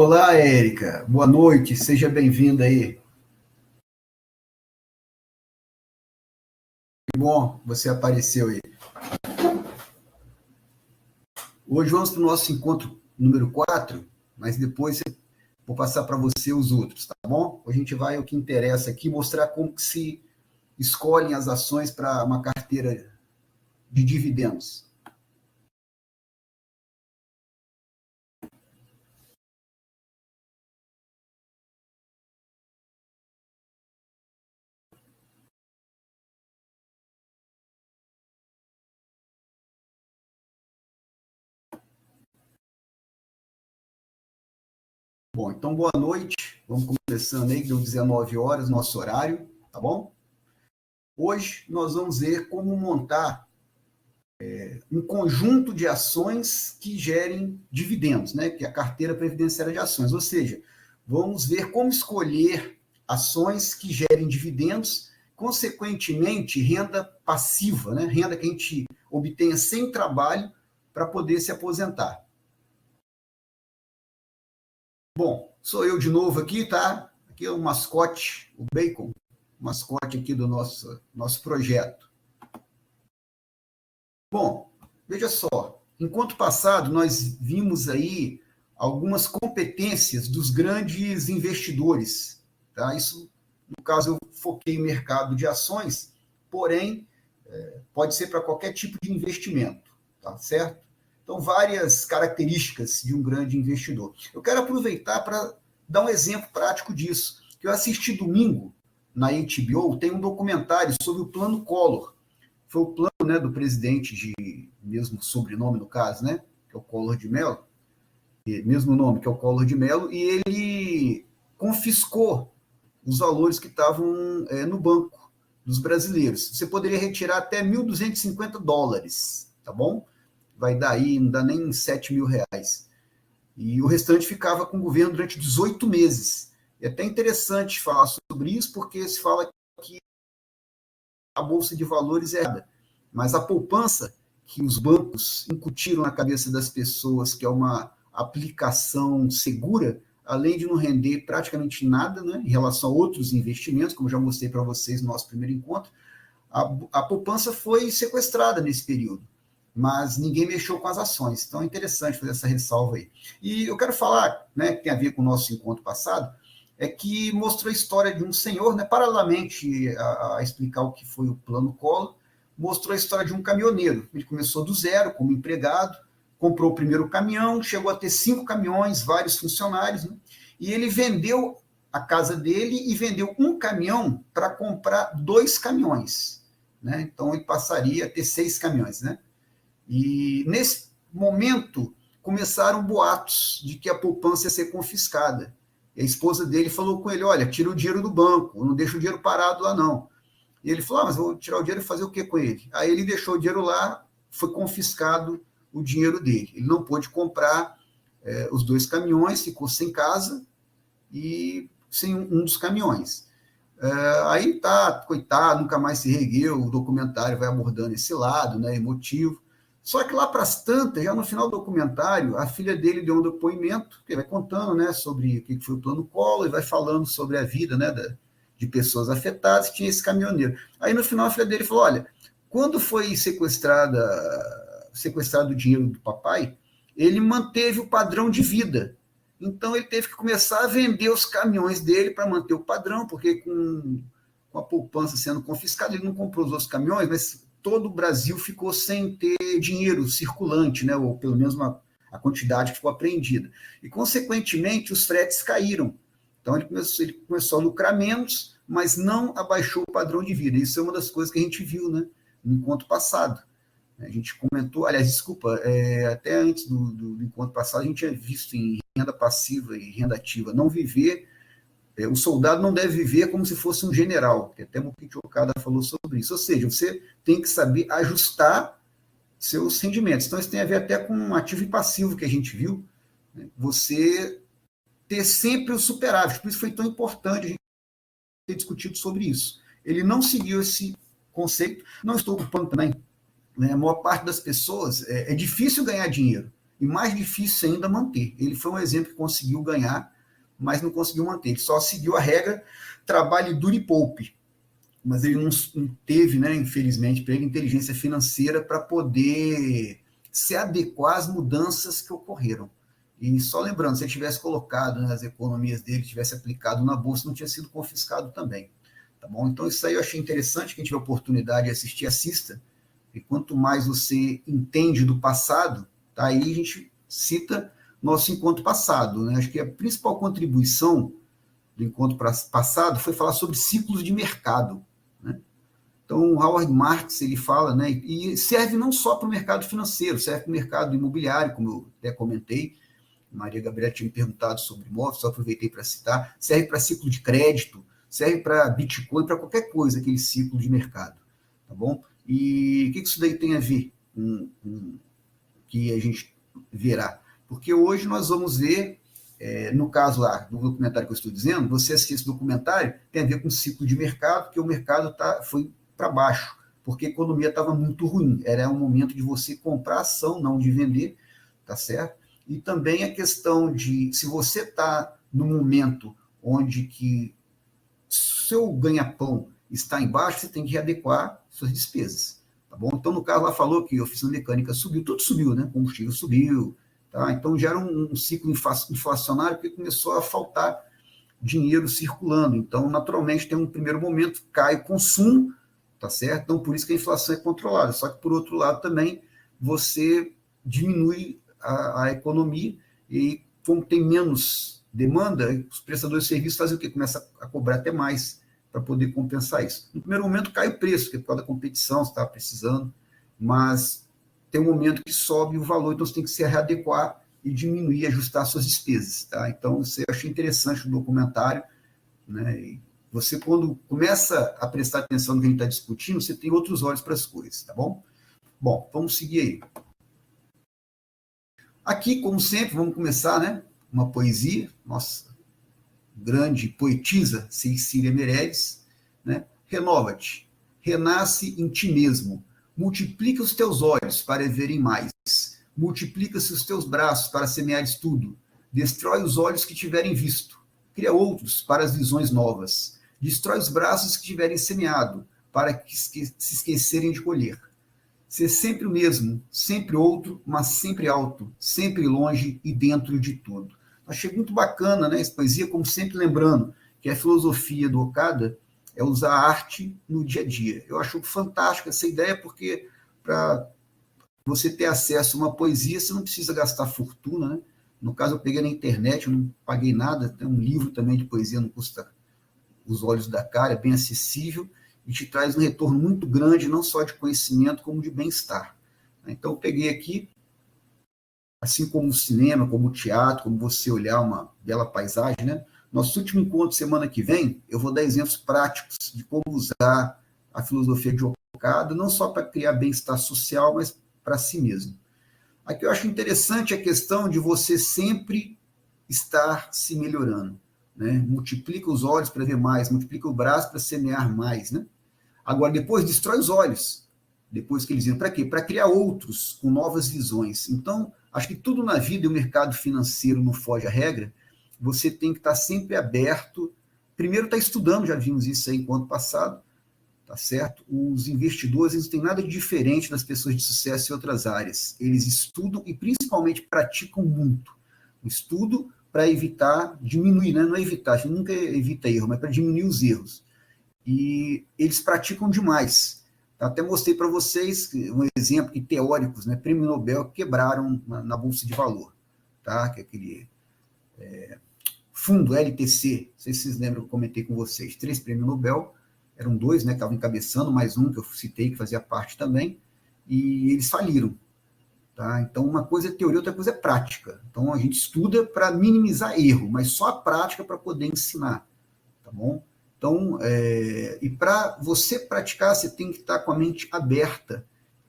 Olá, Érica. Boa noite. Seja bem-vinda aí. Que bom você apareceu aí. Hoje vamos para o nosso encontro número 4, mas depois vou passar para você os outros, tá bom? Hoje a gente vai ao que interessa aqui, mostrar como que se escolhem as ações para uma carteira de dividendos. Bom, então boa noite. Vamos começando aí, que deu 19 horas, nosso horário, tá bom? Hoje nós vamos ver como montar um conjunto de ações que gerem dividendos, né? Que é a carteira previdenciária de ações. Ou seja, vamos ver como escolher ações que gerem dividendos, consequentemente, renda passiva, né? Renda que a gente obtenha sem trabalho para poder se aposentar. Bom, sou eu de novo aqui, tá? Aqui é o mascote, o Bacon, mascote aqui do nosso projeto. Bom, veja só, enquanto passado nós vimos aí algumas competências dos grandes investidores, tá? Isso, no caso, eu foquei em mercado de ações, porém, pode ser para qualquer tipo de investimento, tá certo? Então, várias características de um grande investidor. Eu quero aproveitar para dar um exemplo prático disso, que eu assisti domingo na HBO, tem um documentário sobre o Plano Collor. Foi o plano, né, do presidente de mesmo sobrenome no caso, né, que é o Collor de Mello, mesmo nome que é o Collor de Mello, e ele confiscou os valores que estavam no banco dos brasileiros. Você poderia retirar até $1.250, tá bom? Vai dar aí, não dá nem 7 mil reais. E o restante ficava com o governo durante 18 meses. É até interessante falar sobre isso, porque se fala que a Bolsa de Valores é errada, mas a poupança que os bancos incutiram na cabeça das pessoas, que é uma aplicação segura, além de não render praticamente nada, né, em relação a outros investimentos, como já mostrei para vocês no nosso primeiro encontro, a poupança foi sequestrada nesse período, mas ninguém mexeu com as ações. Então é interessante fazer essa ressalva aí. E eu quero falar, né, que tem a ver com o nosso encontro passado, é que mostrou a história de um senhor, né, paralelamente a explicar o que foi o Plano Collor, mostrou a história de um caminhoneiro. Ele começou do zero, como empregado, comprou o primeiro caminhão, chegou a ter 5 caminhões, vários funcionários, né, e ele vendeu a casa dele e vendeu um caminhão para comprar 2 caminhões. Né? Então ele passaria a ter 6 caminhões. Né? E nesse momento começaram boatos de que a poupança ia ser confiscada. E a esposa dele falou com ele: olha, tira o dinheiro do banco, não deixa o dinheiro parado lá não. E ele falou: mas vou tirar o dinheiro e fazer o que com ele? Aí ele deixou o dinheiro lá, foi confiscado o dinheiro dele. Ele não pôde comprar os 2 caminhões, ficou sem casa e sem um dos caminhões. Aí tá, coitado, nunca mais se regueu, o documentário vai abordando esse lado, né, emotivo. Só que lá para as tantas, já no final do documentário, a filha dele deu um depoimento, que vai contando, né, sobre o que foi o Plano Collor, e vai falando sobre a vida, né, de pessoas afetadas, tinha esse caminhoneiro. Aí no final a filha dele falou: olha, quando foi sequestrado o dinheiro do papai, ele manteve o padrão de vida. Então ele teve que começar a vender os caminhões dele para manter o padrão, porque com a poupança sendo confiscada, ele não comprou os outros caminhões, mas todo o Brasil ficou sem ter dinheiro circulante, né? Ou pelo menos a quantidade que ficou apreendida. E, consequentemente, os fretes caíram. Então ele começou a lucrar menos, mas não abaixou o padrão de vida. Isso é uma das coisas que a gente viu, né, no encontro passado. A gente comentou, aliás, desculpa, até antes do encontro passado, a gente tinha visto em renda passiva e renda ativa, não viver, o soldado não deve viver como se fosse um general, que até Mokichi Okada falou sobre isso. Ou seja, você tem que saber ajustar seus rendimentos. Então, isso tem a ver até com ativo e passivo que a gente viu, né? Você ter sempre o superávit. Por isso foi tão importante a gente ter discutido sobre isso. Ele não seguiu esse conceito. Não estou ocupando também, né? A maior parte das pessoas, é difícil ganhar dinheiro. e mais difícil ainda manter. Ele foi um exemplo que conseguiu ganhar, mas não conseguiu manter. Ele só seguiu a regra, trabalhe duro e poupe. Mas ele não teve, né, infelizmente, para ele, inteligência financeira para poder se adequar às mudanças que ocorreram. E só lembrando, se ele tivesse colocado, né, as economias dele, tivesse aplicado na Bolsa, não tinha sido confiscado também. Tá bom? Então, isso aí eu achei interessante. Quem tiver oportunidade de assistir, assista. E quanto mais você entende do passado, tá, aí a gente cita nosso encontro passado. Né? Acho que a principal contribuição do encontro passado foi falar sobre ciclos de mercado. Né? Então, o Howard Marks, ele fala, né, e serve não só para o mercado financeiro, serve para o mercado imobiliário, como eu até comentei. Maria Gabriela tinha me perguntado sobre imóveis, só aproveitei para citar. Serve para ciclo de crédito, serve para Bitcoin, para qualquer coisa, aquele ciclo de mercado. Tá bom? E o que isso daí tem a ver com o que a gente verá? Porque hoje nós vamos ver, no caso lá, do documentário que eu estou dizendo, você assistir esse documentário, tem a ver com o ciclo de mercado, porque o mercado foi para baixo, porque a economia estava muito ruim. Era um momento de você comprar ação, não de vender, tá certo? E também a questão de, se você está no momento onde que seu ganha-pão está embaixo, você tem que readequar suas despesas, tá bom? Então, no caso, lá falou que a oficina mecânica subiu, tudo subiu, né? O combustível subiu, tá? Então, gera um ciclo inflacionário, porque começou a faltar dinheiro circulando. Então, naturalmente, tem um primeiro momento, cai o consumo, tá certo? Então, por isso que a inflação é controlada. Só que, por outro lado, também, você diminui a economia e, como tem menos demanda, os prestadores de serviços fazem o quê? Começa a cobrar até mais para poder compensar isso. No primeiro momento cai o preço, porque é por causa da competição, você está precisando, mas tem um momento que sobe o valor, então você tem que se readequar e diminuir, ajustar suas despesas. Tá? Então, eu achei interessante o documentário, né? E você, quando começa a prestar atenção no que a gente está discutindo, você tem outros olhos para as coisas, tá bom? Bom, vamos seguir aí. Aqui, como sempre, vamos começar, né? Uma poesia, nossa grande poetisa Cecília Meirelles, né? Renova-te, renasce em ti mesmo, multiplica os teus olhos para verem mais, multiplica-se os teus braços para semeares tudo, destrói os olhos que tiverem visto, cria outros para as visões novas, destrói os braços que tiverem semeado, para que se esquecerem de colher. Ser sempre o mesmo, sempre outro, mas sempre alto, sempre longe e dentro de tudo. Achei muito bacana, né, essa poesia, como sempre lembrando que a filosofia do Okada é usar a arte no dia a dia. Eu acho fantástica essa ideia, porque para você ter acesso a uma poesia, você não precisa gastar fortuna, né? No caso, eu peguei na internet, eu não paguei nada, tem um livro também de poesia, não custa os olhos da cara, é bem acessível, e te traz um retorno muito grande, não só de conhecimento, como de bem-estar. Então, eu peguei aqui, assim como o cinema, como o teatro, como você olhar uma bela paisagem, né? Nosso último encontro, semana que vem, eu vou dar exemplos práticos de como usar a filosofia de Okada, não só para criar bem-estar social, mas para si mesmo. Aqui eu acho interessante a questão de você sempre estar se melhorando. Né? Multiplica os olhos para ver mais, multiplica o braço para semear mais. Né? Agora, depois, destrói os olhos. Depois que eles iam, para quê? Para criar outros com novas visões. Então, acho que tudo na vida, e o mercado financeiro não foge à regra, você tem que estar sempre aberto. Primeiro, está estudando, já vimos isso aí enquanto passado, tá certo? Os investidores, eles não têm nada de diferente das pessoas de sucesso em outras áreas. Eles estudam e principalmente praticam muito. O estudo para evitar, diminuir, né? Não é evitar, a gente nunca evita erro, mas para diminuir os erros. E eles praticam demais. Até mostrei para vocês um exemplo que teóricos, né, prêmio Nobel, quebraram na Bolsa de Valor. Tá? Que é aquele fundo LTC, não sei se vocês lembram que eu comentei com vocês, 3 prêmios Nobel, eram 2, né, que estavam encabeçando, mais um que eu citei, que fazia parte também, e eles faliram. Tá? Então, uma coisa é teoria, outra coisa é prática. Então, a gente estuda para minimizar erro, mas só a prática para poder ensinar. Tá bom? Então, e para você praticar, você tem que estar com a mente aberta,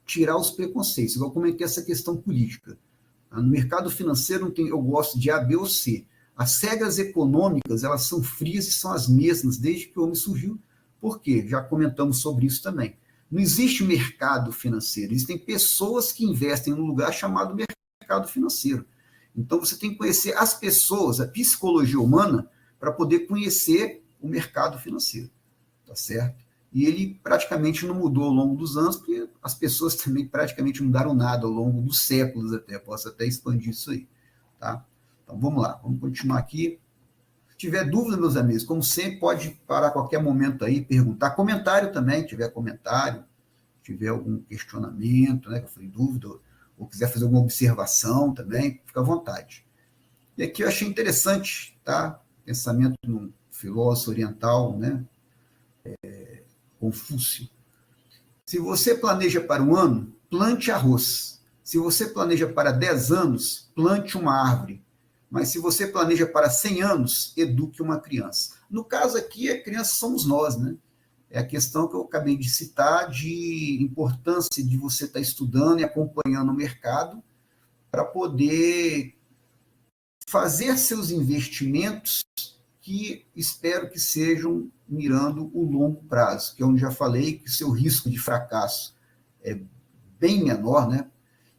tirar os preconceitos. Igual eu comentei essa questão política. No mercado financeiro, não tem, eu gosto de A, B ou C. As regras econômicas, elas são frias e são as mesmas desde que o homem surgiu. Por quê? Já comentamos sobre isso também. Não existe mercado financeiro, existem pessoas que investem num lugar chamado mercado. mercado financeiro. Então, você tem que conhecer as pessoas, a psicologia humana, para poder conhecer o mercado financeiro, tá certo? E ele praticamente não mudou ao longo dos anos, porque as pessoas também praticamente não mudaram nada ao longo dos séculos até. Posso até expandir isso aí, tá? Então, vamos lá, vamos continuar aqui. Se tiver dúvida, meus amigos, como sempre, pode parar a qualquer momento aí, perguntar. Comentário também, se tiver comentário, se tiver algum questionamento, né, que eu falei dúvida, ou quiser fazer alguma observação também, fica à vontade. E aqui eu achei interessante, tá? Pensamento de um filósofo oriental, né? Confúcio. Se você planeja para um ano, plante arroz. Se você planeja para 10 anos, plante uma árvore. Mas se você planeja para 100 anos, eduque uma criança. No caso aqui, a criança somos nós, né? É a questão que eu acabei de citar de importância de você estar estudando e acompanhando o mercado para poder fazer seus investimentos que espero que sejam mirando o longo prazo, que é onde já falei que o seu risco de fracasso é bem menor, né?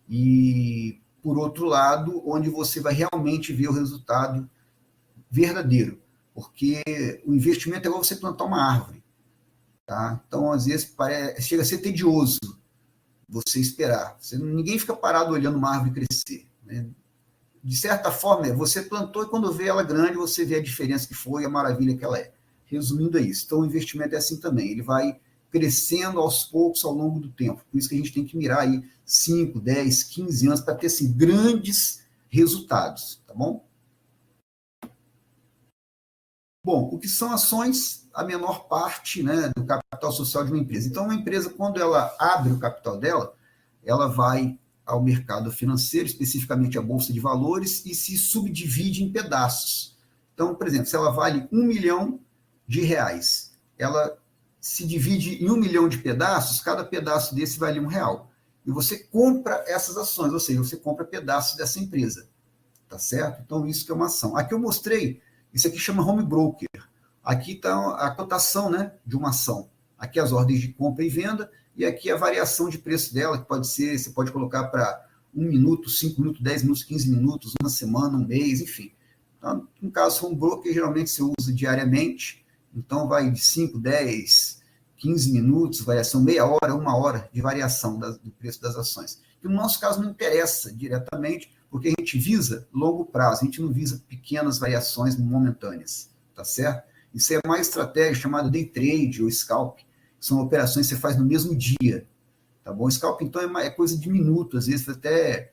E, por outro lado, onde você vai realmente ver o resultado verdadeiro, porque o investimento é igual você plantar uma árvore, tá? Então, às vezes, chega a ser tedioso você esperar. Ninguém fica parado olhando uma árvore crescer, né? De certa forma, você plantou e quando vê ela grande, você vê a diferença que foi e a maravilha que ela é. Resumindo, é isso. Então, o investimento é assim também. Ele vai crescendo aos poucos ao longo do tempo. Por isso que a gente tem que mirar aí 5, 10, 15 anos para ter assim, grandes resultados. Tá bom? Bom, o que são ações? A menor parte, né, do capital social de uma empresa. Então, uma empresa, quando ela abre o capital dela, ela vai ao mercado financeiro, especificamente a Bolsa de Valores, e se subdivide em pedaços. Então, por exemplo, se ela vale R$ 1 milhão, ela se divide em 1 milhão de pedaços, cada pedaço desse vale R$ 1. E você compra essas ações, ou seja, você compra pedaços dessa empresa. Tá certo? Então, isso que é uma ação. Aqui eu mostrei, isso aqui chama home broker. Aqui está a cotação, né, de uma ação. Aqui as ordens de compra e venda, e aqui a variação de preço dela, que pode ser, você pode colocar para 1 minuto, 5 minutos, 10 minutos, 15 minutos, uma semana, um mês, enfim. Então, no caso, home broker, geralmente você usa diariamente, então vai de 5, 10, 15 minutos, variação, meia hora, 1 hora de variação do preço das ações. Que no nosso caso não interessa diretamente, porque a gente visa longo prazo, a gente não visa pequenas variações momentâneas, tá certo? Isso é uma estratégia chamada day trade ou scalp, são operações que você faz no mesmo dia, tá bom? Scalp, então, é coisa de minuto, às vezes até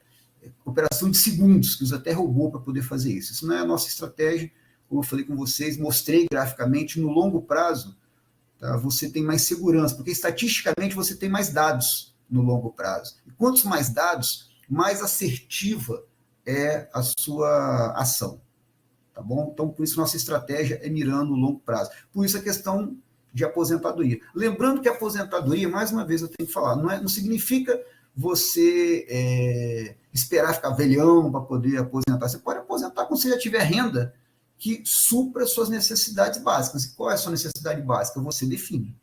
operação de segundos, que usa até robô para poder fazer isso. Isso não é a nossa estratégia, como eu falei com vocês, mostrei graficamente, no longo prazo, tá? Você tem mais segurança, porque estatisticamente você tem mais dados no longo prazo. E quantos mais dados, mais assertiva é a sua ação, tá bom? Então, por isso, nossa estratégia é mirando o longo prazo. Por isso, a questão de aposentadoria. Lembrando que a aposentadoria, mais uma vez eu tenho que falar, não significa você esperar ficar velhão para poder aposentar. Você pode aposentar quando você já tiver renda que supra suas necessidades básicas. E qual é a sua necessidade básica? Você define.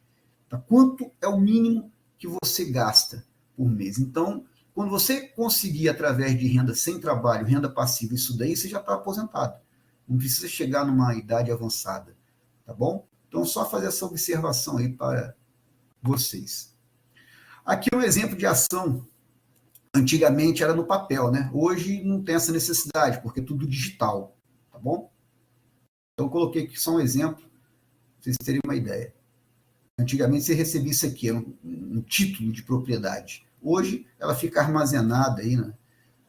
Tá? Quanto é o mínimo que você gasta por mês? Então, quando você conseguir, através de renda sem trabalho, renda passiva, isso daí, você já está aposentado. Não precisa chegar numa idade avançada, tá bom? Então, só fazer essa observação aí para vocês. Aqui é um exemplo de ação. Antigamente era no papel, né? Hoje não tem essa necessidade, porque é tudo digital, tá bom? Então, coloquei aqui só um exemplo, para vocês terem uma ideia. Antigamente você recebia isso aqui, um título de propriedade. Hoje ela fica armazenada aí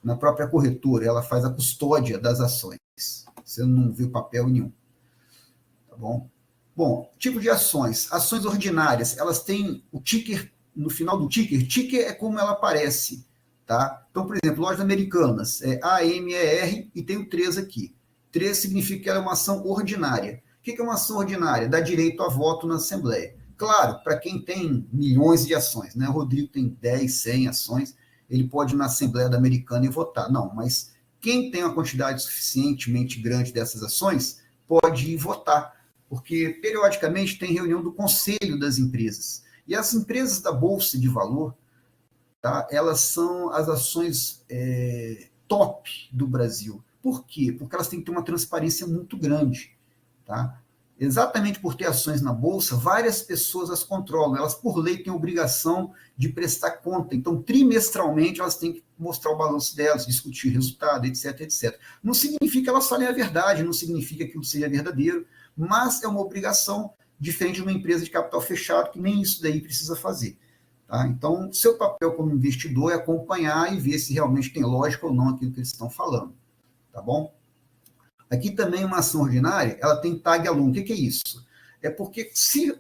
na própria corretora, ela faz a custódia das ações. Você não vê papel nenhum. Tá bom? Bom, tipo de ações. Ações ordinárias, elas têm o ticker, no final do ticker, ticker é como ela aparece, tá? Então, por exemplo, lojas americanas, é AMER e tem o 3 aqui. 3 significa que ela é uma ação ordinária. O que é uma ação ordinária? Dá direito a voto na Assembleia. Claro, para quem tem milhões de ações, né? O Rodrigo tem 10, 100 ações, ele pode ir na Assembleia da Americana e votar. Não, mas quem tem uma quantidade suficientemente grande dessas ações pode ir votar, porque periodicamente tem reunião do conselho das empresas. E as empresas da Bolsa de Valor, tá? Elas são as ações top do Brasil. Por quê? Porque elas têm que ter uma transparência muito grande. Tá? Exatamente por ter ações na Bolsa, várias pessoas as controlam. Elas, por lei, têm a obrigação de prestar conta. Então, trimestralmente, elas têm que mostrar o balanço delas, discutir resultado, etc, etc. Não significa que elas falem a verdade, não significa que aquilo seja verdadeiro, mas é uma obrigação diferente de uma empresa de capital fechado, que nem isso daí precisa fazer. Tá? Então, seu papel como investidor é acompanhar e ver se realmente tem lógica ou não aquilo que eles estão falando. Tá bom? Aqui também uma ação ordinária, ela tem tag along. O que é isso? É porque se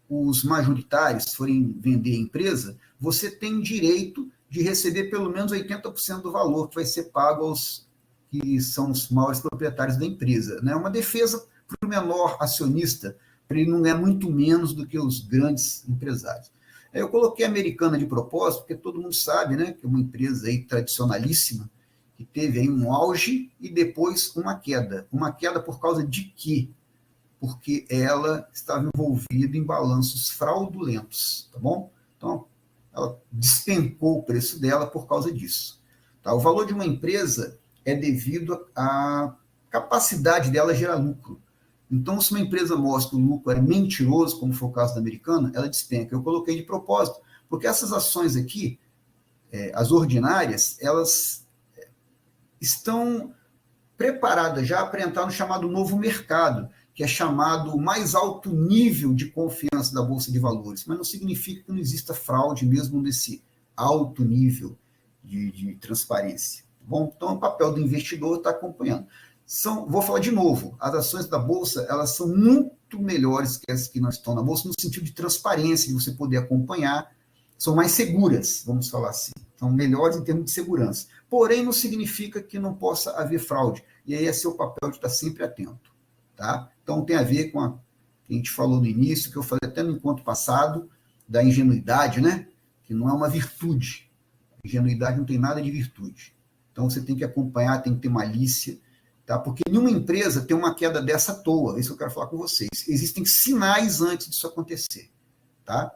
os majoritários forem vender a empresa, você tem direito de receber pelo menos 80% do valor que vai ser pago aos que são os maiores proprietários da empresa. É uma defesa para o menor acionista, para ele não ganhar muito menos do que os grandes empresários. Eu coloquei a Americana de propósito, porque todo mundo sabe, né, que é uma empresa aí tradicionalíssima, que teve aí um auge e depois uma queda. Uma queda por causa de quê? Porque ela estava envolvida em balanços fraudulentos, tá bom? Então, ela despencou o preço dela por causa disso. Tá? O valor de uma empresa é devido à capacidade dela gerar lucro. Então, se uma empresa mostra que o lucro é mentiroso, como foi o caso da Americana, ela despenca. Eu coloquei de propósito, porque essas ações aqui, as ordinárias, elas estão preparadas já para entrar no chamado novo mercado, que é chamado mais alto nível de confiança da Bolsa de Valores, mas não significa que não exista fraude mesmo nesse alto nível de transparência. Tá bom? Então, o papel do investidor está acompanhando. Vou falar de novo, as ações da Bolsa, elas são muito melhores que as que não estão na Bolsa, no sentido de transparência, de você poder acompanhar, são mais seguras, vamos falar assim, são melhores em termos de segurança. Porém, não significa que não possa haver fraude, e aí é seu papel de estar sempre atento. Tá? Então, tem a ver com a que a gente falou no início, que eu falei até no encontro passado, da ingenuidade, né? Que não é uma virtude. A ingenuidade não tem nada de virtude. Então, você tem que acompanhar, tem que ter malícia, tá? Porque nenhuma empresa tem uma queda dessa à toa. Isso eu quero falar com vocês. Existem sinais antes disso acontecer. Tá?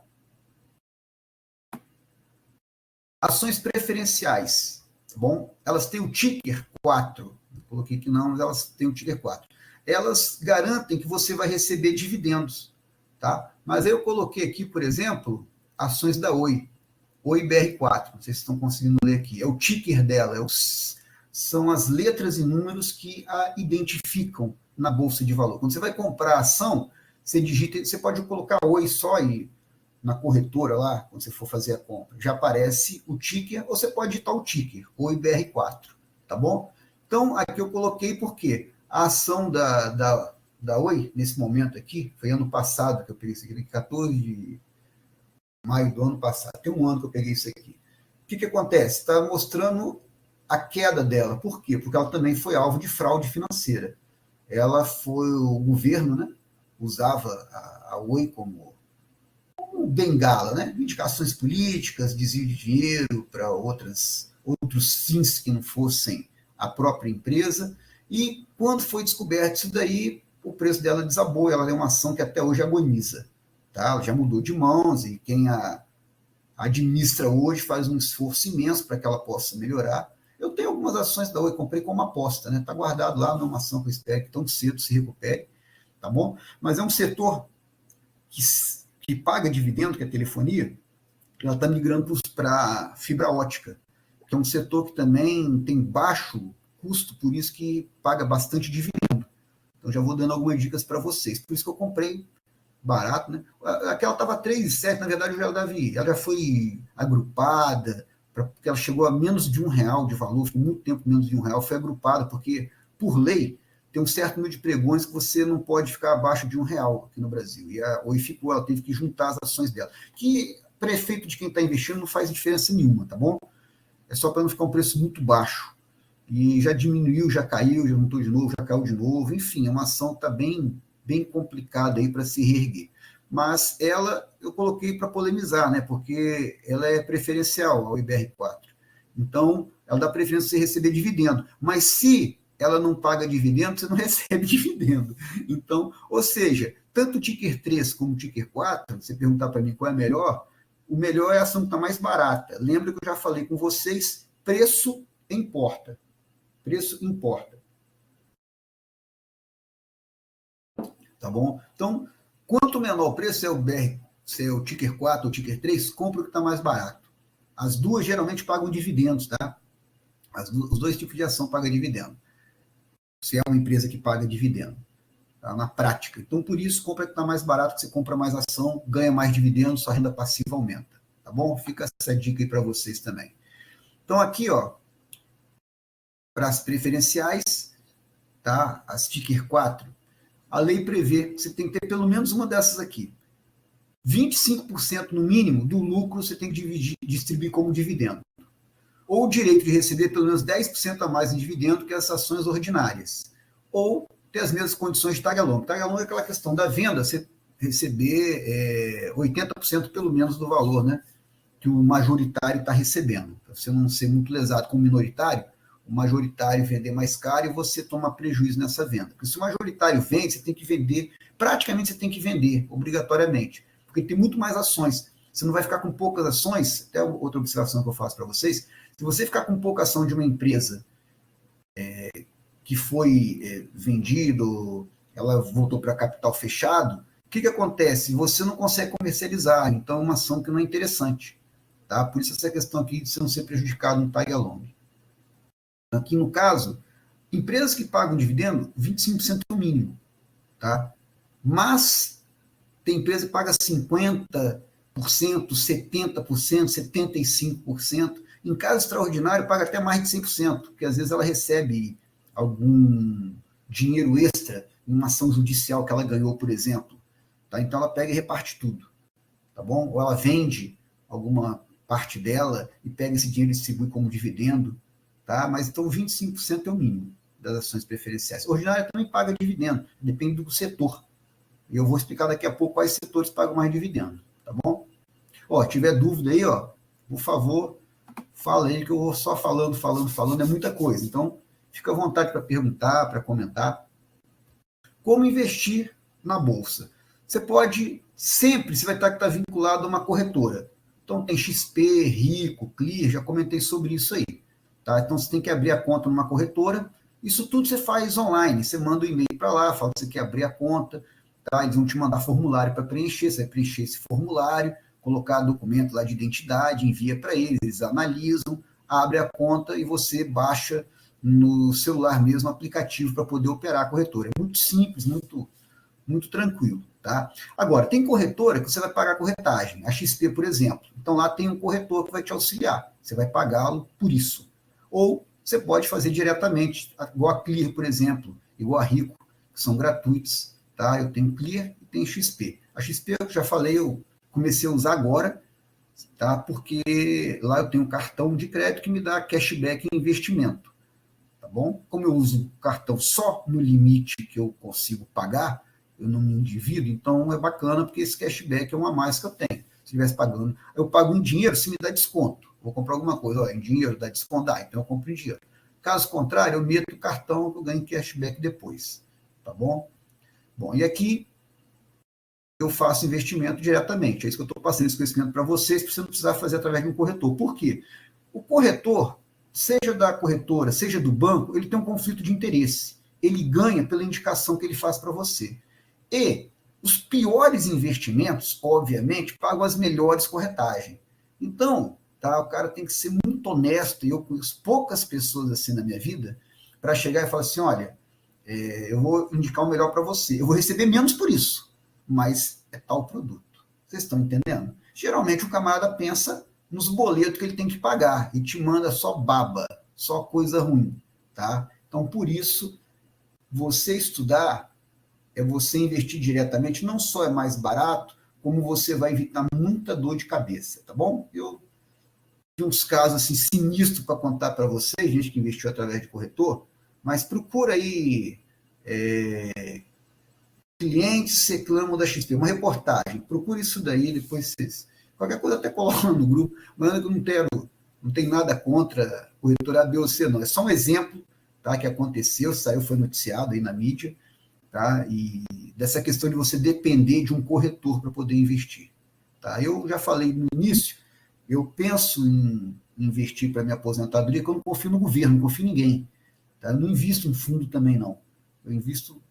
Ações preferenciais. Tá bom? Elas têm o ticker 4. Coloquei que não, mas elas têm o ticker 4. Elas garantem que você vai receber dividendos. Tá? Mas aí eu coloquei aqui, por exemplo, ações da Oi. Oi BR4. Não sei se estão conseguindo ler aqui. É o ticker dela, são as letras e números que a identificam na Bolsa de Valor. Quando você vai comprar a ação, você digita, você pode colocar Oi só e na corretora lá, quando você for fazer a compra, já aparece o ticker, ou você pode digitar o ticker, Oi BR4, tá bom? Então, aqui eu coloquei porque a ação da Oi, nesse momento aqui, foi ano passado que eu peguei isso aqui, 14 de maio do ano passado, tem um ano que eu peguei isso aqui. O que acontece? Está mostrando a queda dela. Por quê? Porque ela também foi alvo de fraude financeira. Ela foi, o governo, né, usava a Oi como bengala, né? Indicações políticas, desvio de dinheiro para outros fins que não fossem a própria empresa. E quando foi descoberto isso daí, o preço dela desabou. Ela é uma ação que até hoje agoniza. Tá? Ela já mudou de mãos e quem a administra hoje faz um esforço imenso para que ela possa melhorar. Eu tenho algumas ações da Oi, comprei como aposta, né? Está guardado lá numa ação que eu espero que tão cedo se recupere, tá bom? Mas é um setor que paga dividendo, que é a telefonia, ela está migrando para fibra ótica, que é um setor que também tem baixo custo, por isso que paga bastante dividendo. Então, já vou dando algumas dicas para vocês. Por isso que eu comprei barato, né? Aquela estava 3,7, na verdade ela já foi agrupada, porque ela chegou a menos de R$1 de valor, ficou muito tempo menos de R$1, foi agrupada, porque, por lei, tem um certo número de pregões que você não pode ficar abaixo de R$1 aqui no Brasil. E a Oi ficou, ela teve que juntar as ações dela. Que, para efeito de quem está investindo, não faz diferença nenhuma, tá bom? É só para não ficar um preço muito baixo. E já diminuiu, já caiu, já juntou de novo, já caiu de novo. Enfim, é uma ação que está bem complicada aí para se reerguer. Mas ela eu coloquei para polemizar, né? Porque ela é preferencial ao IBR4. Então, ela dá preferência você receber dividendo. Mas se ela não paga dividendo, você não recebe dividendo. Então, ou seja, tanto o ticker 3 como o ticker 4, você perguntar para mim qual é melhor, o melhor é a ação que está mais barata. Lembra que eu já falei com vocês, preço importa. Preço importa. Tá bom? Então, quanto menor o preço, é o BR, se é o ticker 4 ou ticker 3, compra o que está mais barato. As duas geralmente pagam dividendos, tá? Os dois tipos de ação pagam dividendo. Se é uma empresa que paga dividendo, tá? Na prática. Então, por isso, compra o que está mais barato, que você compra mais ação, ganha mais dividendos, sua renda passiva aumenta. Tá bom? Fica essa dica aí para vocês também. Então, aqui, ó, para as preferenciais, tá? As ticker 4, a lei prevê que você tem que ter pelo menos uma dessas aqui. 25% no mínimo do lucro você tem que distribuir como dividendo. Ou o direito de receber pelo menos 10% a mais em dividendo que as ações ordinárias. Ou ter as mesmas condições de tag along. Tag along é aquela questão da venda, você receber 80% pelo menos do valor, né, que o majoritário está recebendo. Para você não ser muito lesado com o minoritário, o majoritário vender mais caro e você toma prejuízo nessa venda. Porque se o majoritário vende, você tem que vender, praticamente você tem que vender, obrigatoriamente, porque tem muito mais ações. Você não vai ficar com poucas ações, até outra observação que eu faço para vocês, se você ficar com pouca ação de uma empresa que foi vendido, ela voltou para capital fechado, o que acontece? Você não consegue comercializar, então é uma ação que não é interessante. Tá? Por isso essa questão aqui de você não ser prejudicado no tag along. Aqui no caso, empresas que pagam dividendo, 25% é o mínimo. Tá? Mas tem empresa que paga 50%, 70%, 75%. Em caso extraordinário, paga até mais de 100%, porque às vezes ela recebe algum dinheiro extra em uma ação judicial que ela ganhou, por exemplo. Tá? Então ela pega e reparte tudo. Tá bom? Ou ela vende alguma parte dela e pega esse dinheiro e distribui como dividendo. Tá? Mas então 25% é o mínimo das ações preferenciais. Ordinária também paga dividendo, depende do setor. E eu vou explicar daqui a pouco quais setores pagam mais dividendo. Tá bom? Ó, tiver dúvida aí, ó, por favor, fala aí que eu vou só falando, é muita coisa. Então, fica à vontade para perguntar, para comentar. Como investir na Bolsa? Você pode, sempre, você vai estar vinculado a uma corretora. Então, tem XP, Rico, Clear, já comentei sobre isso aí. Tá? Então, você tem que abrir a conta numa corretora. Isso tudo você faz online. Você manda um e-mail para lá, fala que você quer abrir a conta. Tá? Eles vão te mandar formulário para preencher. Você vai preencher esse formulário, colocar documento lá de identidade, envia para eles, eles analisam, abre a conta e você baixa no celular mesmo o aplicativo para poder operar a corretora. É muito simples, muito tranquilo. Tá? Agora, tem corretora que você vai pagar corretagem, a XP, por exemplo. Então, lá tem um corretor que vai te auxiliar, você vai pagá-lo por isso. Ou você pode fazer diretamente, igual a Clear, por exemplo, igual a Rico, que são gratuitos. Tá? Eu tenho Clear e tenho XP. A XP, eu já falei, eu comecei a usar agora, tá? Porque lá eu tenho um cartão de crédito que me dá cashback em investimento. Tá bom? Como eu uso o cartão só no limite que eu consigo pagar, eu não me endivido, então é bacana, porque esse cashback é uma mais que eu tenho. Se estivesse pagando, eu pago em dinheiro, se me dá desconto. Vou comprar alguma coisa, ó, em dinheiro dá desconto, então eu compro em dinheiro. Caso contrário, eu meto o cartão, eu ganho cashback depois. Tá bom? Bom, e aqui eu faço investimento diretamente. É isso que eu estou passando esse conhecimento para vocês, para você não precisar fazer através de um corretor. Por quê? O corretor, seja da corretora, seja do banco, ele tem um conflito de interesse. Ele ganha pela indicação que ele faz para você. E os piores investimentos, obviamente, pagam as melhores corretagens. Então, tá, o cara tem que ser muito honesto, e eu conheço poucas pessoas assim na minha vida, para chegar e falar assim, olha, eu vou indicar o melhor para você. Eu vou receber menos por isso, mas é tal produto. Vocês estão entendendo? Geralmente o camarada pensa nos boletos que ele tem que pagar e te manda só baba, só coisa ruim. Tá? Então, por isso, você estudar é você investir diretamente, não só é mais barato, como você vai evitar muita dor de cabeça, tá bom? Eu tenho uns casos assim, sinistros para contar para vocês, gente que investiu através de corretor, mas procura aí clientes reclamam da XP, uma reportagem, procure isso daí, depois vocês, qualquer coisa até coloca no grupo, mas eu não tenho nada contra corretora A, B ou C, não, é só um exemplo, tá, que aconteceu, saiu, foi noticiado aí na mídia, tá, e dessa questão de você depender de um corretor para poder investir. Tá? Eu já falei no início, eu penso em investir para minha aposentadoria, que eu não confio no governo, não confio em ninguém. Tá? Eu não invisto em fundo também, não. Eu invisto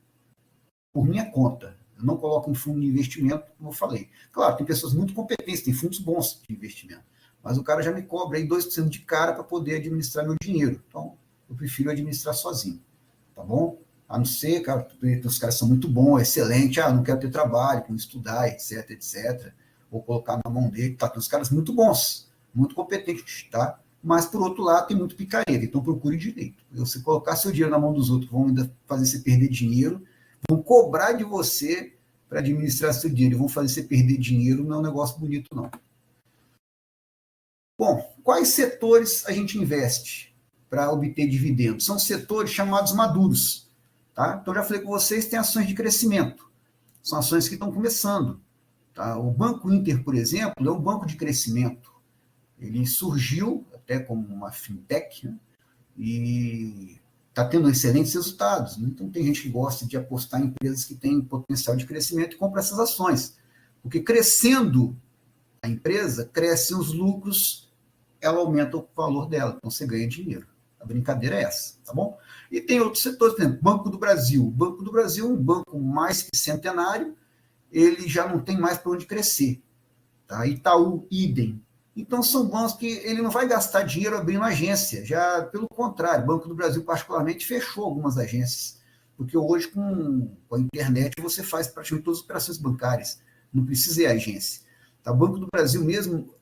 por minha conta. Eu não coloco em fundo de investimento, como eu falei. Claro, tem pessoas muito competentes, tem fundos bons de investimento, mas o cara já me cobra aí 2% de cara para poder administrar meu dinheiro. Então, eu prefiro administrar sozinho, tá bom? A não ser, cara, os caras são muito bons, excelente, não quero ter trabalho, não estudar, etc, etc. Vou colocar na mão dele, tá? Tem uns caras muito bons, muito competentes, tá? Mas, por outro lado, tem muito picareta, então procure direito. Você colocar seu dinheiro na mão dos outros, vão ainda fazer você perder dinheiro, vão cobrar de você para administrar seu dinheiro, vão fazer você perder dinheiro, não é um negócio bonito, não. Bom, quais setores a gente investe para obter dividendos? São setores chamados maduros. Tá? Então, já falei com vocês, tem ações de crescimento. São ações que estão começando. Tá? O Banco Inter, por exemplo, é um banco de crescimento. Ele surgiu até como uma fintech, né? E está tendo excelentes resultados. Né? Então, tem gente que gosta de apostar em empresas que têm potencial de crescimento e compra essas ações. Porque crescendo a empresa, crescem os lucros, ela aumenta o valor dela, então você ganha dinheiro. A brincadeira é essa, tá bom? E tem outros setores, por exemplo, Banco do Brasil. O Banco do Brasil é um banco mais que centenário, ele já não tem mais para onde crescer. Tá? Itaú, idem. Então, são bancos que ele não vai gastar dinheiro abrindo agência, já pelo contrário, o Banco do Brasil, particularmente, fechou algumas agências, porque hoje, com a internet, você faz praticamente todas as operações bancárias, não precisa ir à agência. Tá? O Banco do Brasil mesmo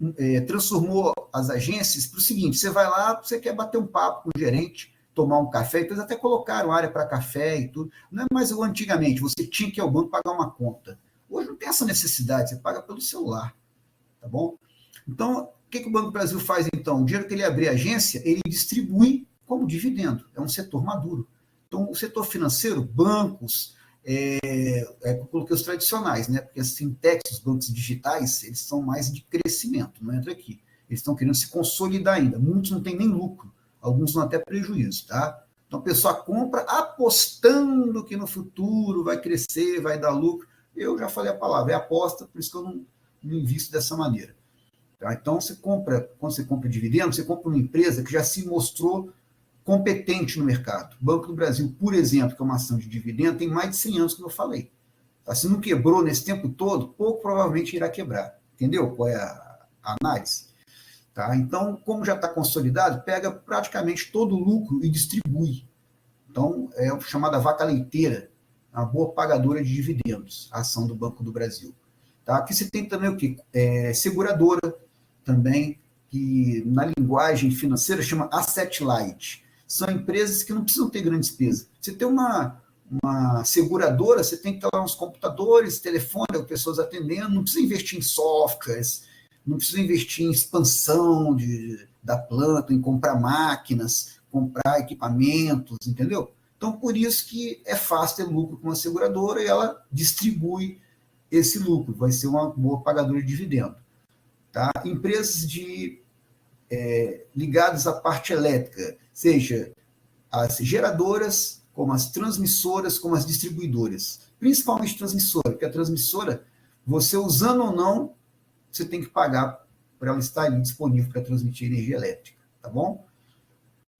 transformou as agências para o seguinte, você vai lá, você quer bater um papo com o gerente, tomar um café, eles até colocaram área para café e tudo, não é mais igual antigamente, você tinha que ir ao banco pagar uma conta. Hoje não tem essa necessidade, você paga pelo celular, tá bom? Então, o que o Banco do Brasil faz, então? O dinheiro que ele abrir a agência, ele distribui como dividendo. É um setor maduro. Então, o setor financeiro, bancos, eu coloquei os tradicionais, né? Porque as fintechs, os bancos digitais, eles são mais de crescimento, não entra aqui. Eles estão querendo se consolidar ainda. Muitos não têm nem lucro, alguns não até prejuízo, tá? Então, a pessoa compra apostando que no futuro vai crescer, vai dar lucro. Eu já falei a palavra, é aposta, por isso que eu não invisto dessa maneira. Tá? Então, quando você compra dividendo, você compra uma empresa que já se mostrou competente no mercado. O Banco do Brasil, por exemplo, que é uma ação de dividendo, tem mais de 100 anos, como eu falei. Tá? Se não quebrou nesse tempo todo, pouco provavelmente irá quebrar. Entendeu qual é a análise? Tá? Então, como já está consolidado, pega praticamente todo o lucro e distribui. Então, é a chamada vaca leiteira, uma boa pagadora de dividendos, a ação do Banco do Brasil. Tá? Aqui você tem também o quê? Seguradora, também, que na linguagem financeira chama asset light. São empresas que não precisam ter grande despesa. Você tem uma seguradora, você tem que ter lá uns computadores, telefone, pessoas atendendo, não precisa investir em softwares, não precisa investir em expansão da planta, em comprar máquinas, comprar equipamentos, entendeu? Então, por isso que é fácil ter lucro com uma seguradora e ela distribui esse lucro, vai ser uma boa pagadora de dividendo. Tá? Empresas ligadas à parte elétrica, seja as geradoras, como as transmissoras, como as distribuidoras. Principalmente transmissora, porque a transmissora, você usando ou não, você tem que pagar para ela estar ali disponível para transmitir energia elétrica, tá bom?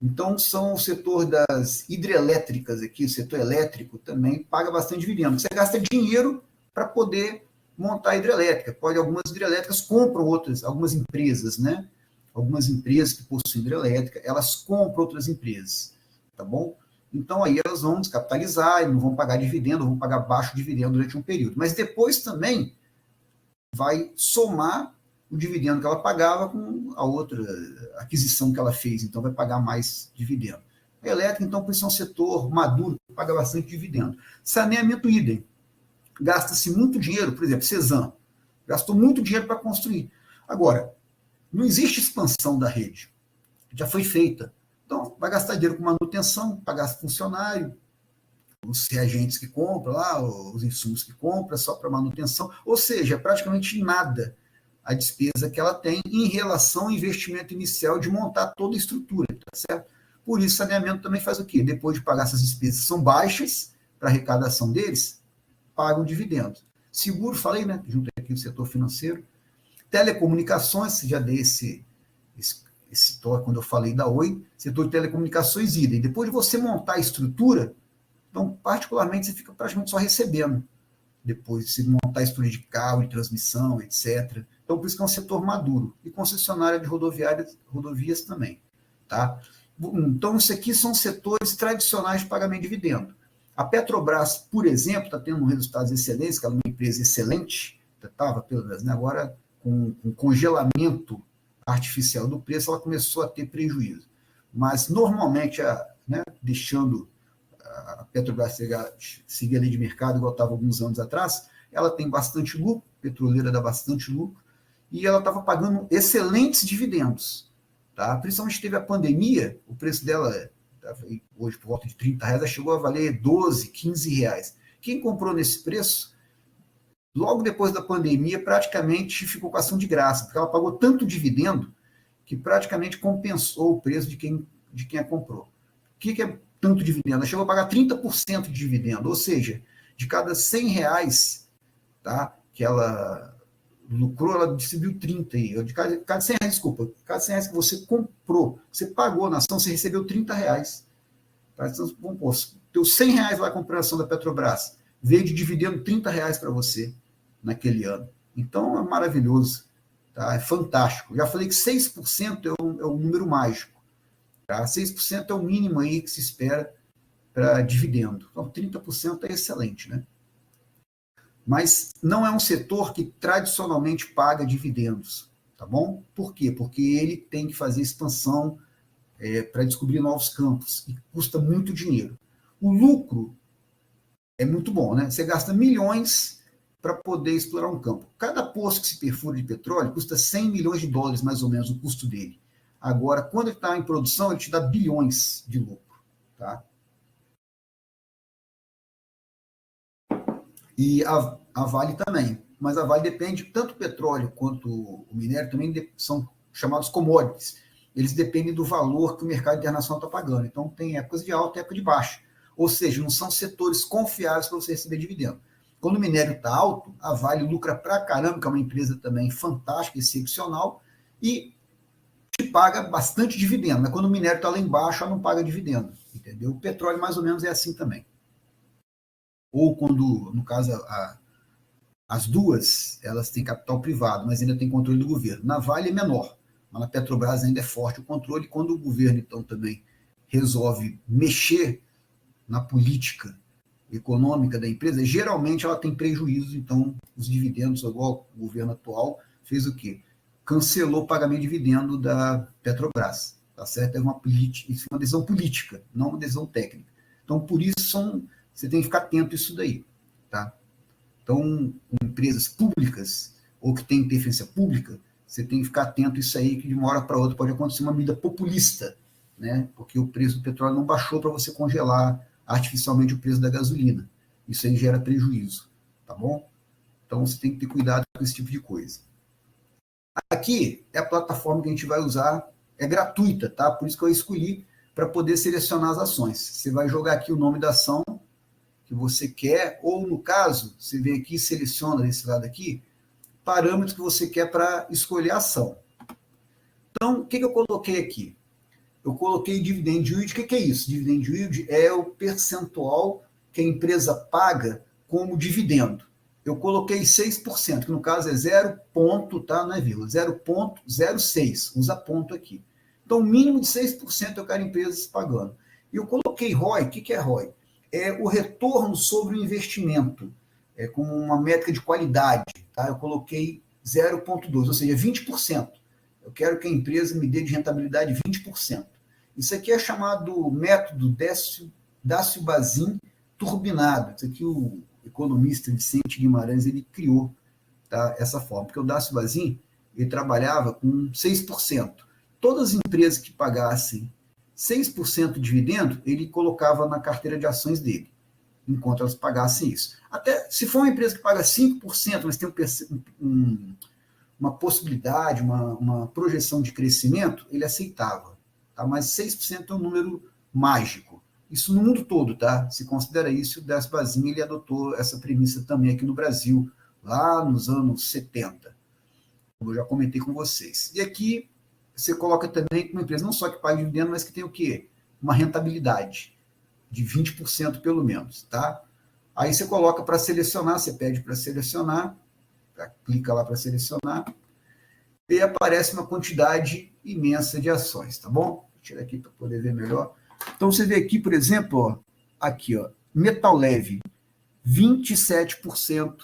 Então, são o setor das hidrelétricas aqui, o setor elétrico também paga bastante dividendo. Você gasta dinheiro para poder montar a hidrelétrica. Algumas hidrelétricas compram outras, algumas empresas, né? Algumas empresas que possuem hidrelétrica, elas compram outras empresas, tá bom? Então, aí elas vão descapitalizar, não vão pagar dividendo, vão pagar baixo dividendo durante um período. Mas depois também vai somar o dividendo que ela pagava com a outra aquisição que ela fez, então vai pagar mais dividendo. A elétrica, então, por isso é um setor maduro, que paga bastante dividendo. Saneamento idem. Gasta-se muito dinheiro, por exemplo, Cezam, gastou muito dinheiro para construir. Agora, não existe expansão da rede, já foi feita. Então, vai gastar dinheiro com manutenção, pagar funcionário, os reagentes que compra lá, os insumos que compra, só para manutenção, ou seja, praticamente nada a despesa que ela tem em relação ao investimento inicial de montar toda a estrutura, tá certo? Por isso, saneamento também faz o quê? Depois de pagar essas despesas que são baixas para a arrecadação deles, pagam dividendos. Seguro, falei, né? Junto aqui o setor financeiro. Telecomunicações, já dei esse setor, quando eu falei da Oi, setor de telecomunicações idem. Depois de você montar a estrutura, então, particularmente, você fica praticamente só recebendo. Depois de se montar a estrutura de cabo, de transmissão, etc. Então, por isso que é um setor maduro. E concessionária de rodovias também. Tá? Então, isso aqui são setores tradicionais de pagamento de dividendo. A Petrobras, por exemplo, está tendo resultados excelentes, que ela é uma empresa excelente, estava, pelo menos, né? Agora, com congelamento artificial do preço, ela começou a ter prejuízo. Mas, normalmente, né, deixando a Petrobras seguir a lei de mercado, igual estava alguns anos atrás, ela tem bastante lucro, petroleira dá bastante lucro, e ela estava pagando excelentes dividendos. Tá? Principalmente teve a pandemia, o preço dela, hoje por volta de R$30, ela chegou a valer 12, 15 reais. Quem comprou nesse preço, logo depois da pandemia, praticamente ficou com ação de graça, porque ela pagou tanto dividendo que praticamente compensou o preço de quem a comprou. O que é tanto dividendo? Ela chegou a pagar 30% de dividendo, ou seja, de cada R$100, tá, que ela lucrou, ela distribuiu 30 aí. De cada 100 reais, desculpa, cada 100 reais que você comprou, você pagou na ação, você recebeu R$30. Tá? Então, vamos pôr, teu R$100 lá comprando a ação da Petrobras, veio de dividendo R$30 para você naquele ano. Então, é maravilhoso. Tá? É fantástico. Já falei que 6% é um número mágico. Tá? 6% é o mínimo aí que se espera para dividendo. Então, 30% é excelente, né? Mas não é um setor que tradicionalmente paga dividendos, tá bom? Por quê? Porque ele tem que fazer expansão para descobrir novos campos e custa muito dinheiro. O lucro é muito bom, né? Você gasta milhões para poder explorar um campo. Cada poço que se perfura de petróleo custa 100 milhões de dólares, mais ou menos, o custo dele. Agora, quando ele está em produção, ele te dá bilhões de lucro, tá? E a Vale também. Mas a Vale depende, tanto o petróleo quanto o minério também são chamados commodities. Eles dependem do valor que o mercado internacional está pagando. Então, tem épocas de alta e época de baixa. Ou seja, não são setores confiáveis para você receber dividendo. Quando o minério está alto, a Vale lucra pra caramba, que é uma empresa também fantástica, excepcional, e te paga bastante dividendo. Mas quando o minério está lá embaixo, ela não paga dividendo. Entendeu? O petróleo, mais ou menos, é assim também. Ou quando, no caso, as duas, elas têm capital privado, mas ainda tem controle do governo. Na Vale é menor, mas na Petrobras ainda é forte o controle. Quando o governo, então, também resolve mexer na política econômica da empresa, geralmente ela tem prejuízo. Então, os dividendos, igual o governo atual, fez o quê? Cancelou o pagamento de dividendo da Petrobras. Tá certo? É uma decisão política, não uma decisão técnica. Então, por isso, você tem que ficar atento a isso daí. Tá? Então, com empresas públicas ou que têm interferência pública, você tem que ficar atento a isso aí, que de uma hora para outra pode acontecer uma medida populista, né? Porque o preço do petróleo não baixou para você congelar artificialmente o preço da gasolina. Isso aí gera prejuízo, tá bom? Então, você tem que ter cuidado com esse tipo de coisa. Aqui é a plataforma que a gente vai usar, é gratuita, tá? Por isso que eu escolhi para poder selecionar as ações. Você vai jogar aqui o nome da ação que você quer, ou no caso, você vem aqui e seleciona desse lado aqui, parâmetros que você quer para escolher a ação. Então, o que eu coloquei aqui? Eu coloquei dividend yield. O que é isso? Dividend yield é o percentual que a empresa paga como dividendo. Eu coloquei 6%, que no caso é 0 ponto, tá? Não é vírgula, 0,06, usa ponto aqui. Então, mínimo de 6% eu quero empresas pagando. E eu coloquei ROI. O que é ROI? É o retorno sobre o investimento, como uma métrica de qualidade. Tá? Eu coloquei 0,2, ou seja, 20%. Eu quero que a empresa me dê de rentabilidade 20%. Isso aqui é chamado método Dácio-Bazin turbinado. Isso aqui o economista Vicente Guimarães ele criou, tá? Essa forma. Porque o Dácio-Bazin ele trabalhava com 6%. Todas as empresas que pagassem 6% de dividendo, ele colocava na carteira de ações dele, enquanto elas pagassem isso. Até se for uma empresa que paga 5%, mas tem uma possibilidade, uma projeção de crescimento, ele aceitava. Tá? Mas 6% é um número mágico. Isso no mundo todo, tá? Se considera isso, o Dácio-Bazin ele adotou essa premissa também aqui no Brasil, lá nos anos 70, como eu já comentei com vocês. E aqui você coloca também uma empresa não só que paga dividendo, mas que tem o quê? Uma rentabilidade de 20% pelo menos, tá? Aí você coloca para selecionar, você pede para selecionar, clica lá para selecionar, e aparece uma quantidade imensa de ações, tá bom? Vou tirar aqui para poder ver melhor. Então você vê aqui, por exemplo, ó, aqui, ó, Metal Leve, 27%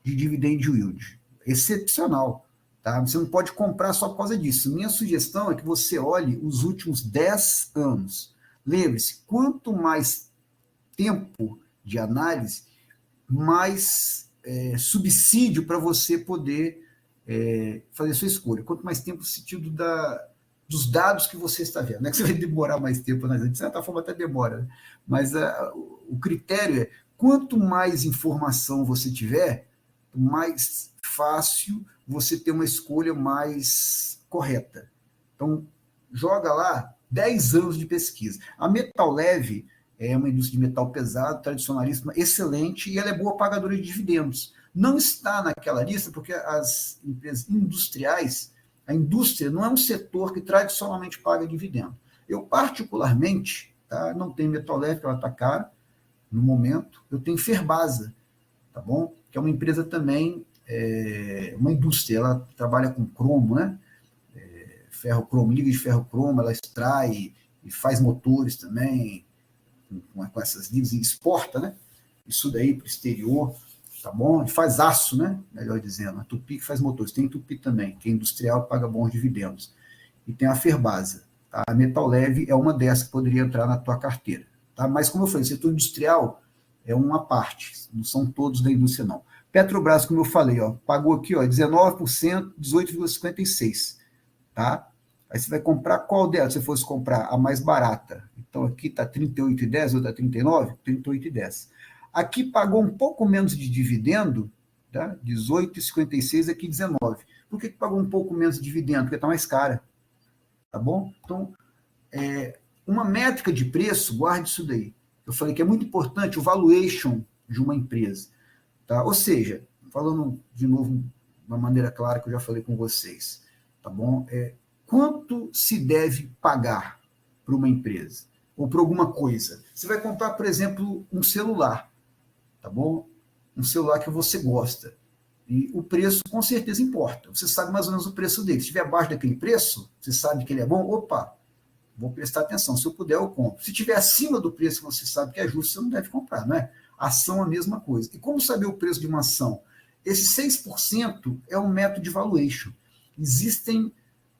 de dividend yield. Excepcional. Tá? Você não pode comprar só por causa disso. Minha sugestão é que você olhe os últimos 10 anos. Lembre-se, quanto mais tempo de análise, mais subsídio para você poder fazer sua escolha. Quanto mais tempo, no sentido dos dados que você está vendo. Não é que você vai demorar mais tempo, né? De certa forma até demora, né? Mas o critério é, quanto mais informação você tiver, mais fácil você ter uma escolha mais correta. Então, joga lá 10 anos de pesquisa. A Metal Leve é uma indústria de metal pesado, tradicionalíssima, excelente, e ela é boa pagadora de dividendos. Não está naquela lista porque as empresas industriais, a indústria não é um setor que tradicionalmente paga dividendo. Eu, particularmente, tá, não tenho Metal Leve, que ela está cara no momento, eu tenho Ferbasa, tá bom? Que é uma empresa também, uma indústria, ela trabalha com cromo, né? Ferro cromo, liga de ferro cromo, ela extrai e faz motores também, com essas ligas, e exporta, né? Isso daí para o exterior, tá bom? E faz aço, né? Melhor dizendo, a Tupi que faz motores, tem Tupi também, que é industrial, paga bons dividendos. E tem a Ferbasa, tá? A Metal Leve é uma dessas que poderia entrar na tua carteira, tá? Mas como eu falei, o setor industrial é uma parte, não são todos da indústria, não. Petrobras, como eu falei, ó, pagou aqui, ó, 19%, 18,56%, tá? Aí você vai comprar qual delas? Se você fosse comprar a mais barata, então aqui está 38,10, outra 39, 38,10. Aqui pagou um pouco menos de dividendo, tá? 18,56, aqui 19. Por que pagou um pouco menos de dividendo? Porque está mais cara, tá bom? Então, uma métrica de preço, guarde isso daí. Eu falei que é muito importante o valuation de uma empresa, tá? Ou seja, falando de novo de uma maneira clara que eu já falei com vocês, tá bom? Quanto se deve pagar para uma empresa ou para alguma coisa? Você vai comprar, por exemplo, um celular, tá bom? Um celular que você gosta. E o preço com certeza importa. Você sabe mais ou menos o preço dele. Se estiver abaixo daquele preço, você sabe que ele é bom, opa, vou prestar atenção. Se eu puder, eu compro. Se estiver acima do preço que você sabe que é justo, você não deve comprar, não é? Ação é a mesma coisa. E como saber o preço de uma ação? Esse 6% é um método de valuation. Existem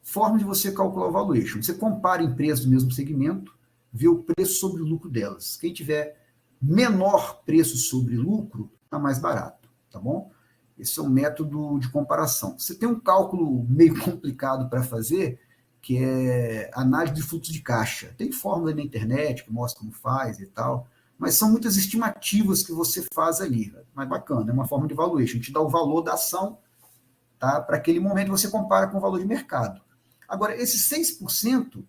forma de você calcular o valuation. Você compara empresas do mesmo segmento, vê o preço sobre o lucro delas. Quem tiver menor preço sobre lucro, está mais barato, tá bom? Esse é um método de comparação. Você tem um cálculo meio complicado para fazer, que é análise de fluxo de caixa. Tem fórmula na internet que mostra como faz e tal, mas são muitas estimativas que você faz ali. Mas bacana, é uma forma de valuation. Te dá o valor da ação, tá? Para aquele momento você compara com o valor de mercado. Agora, esse 6%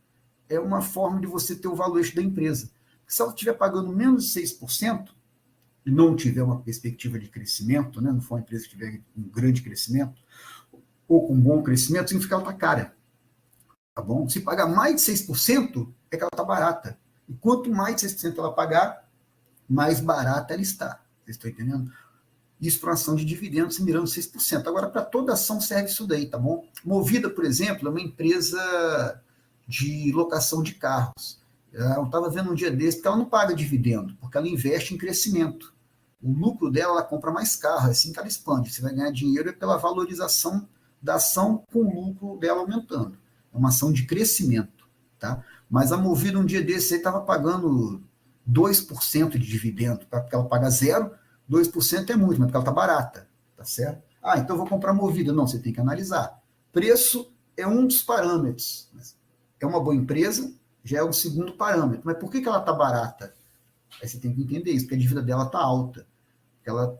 é uma forma de você ter o valuation da empresa. Se ela estiver pagando menos de 6% e não tiver uma perspectiva de crescimento, né, não for uma empresa que tiver um grande crescimento, ou com bom crescimento, significa que ela está cara. Tá bom? Se pagar mais de 6%, é que ela está barata. E quanto mais de 6% ela pagar, mais barata ela está. Vocês estão entendendo? Isso para ação de dividendos, mirando 6%. Agora, para toda ação serve isso daí, tá bom? Movida, por exemplo, é uma empresa de locação de carros. Eu estava vendo um dia desse que ela não paga dividendo, porque ela investe em crescimento. O lucro dela, ela compra mais carro, é assim que ela expande. Você vai ganhar dinheiro é pela valorização da ação com o lucro dela aumentando. É uma ação de crescimento, tá? Mas a Movida, um dia desse, estava pagando 2% de dividendo, porque ela paga zero. 2% é muito, mas porque ela está barata, tá certo? Ah, então eu vou comprar Movida. Não, você tem que analisar. Preço é um dos parâmetros. É uma boa empresa, já é o segundo parâmetro. Mas por que ela está barata? Aí você tem que entender isso, porque a dívida dela está alta. Ela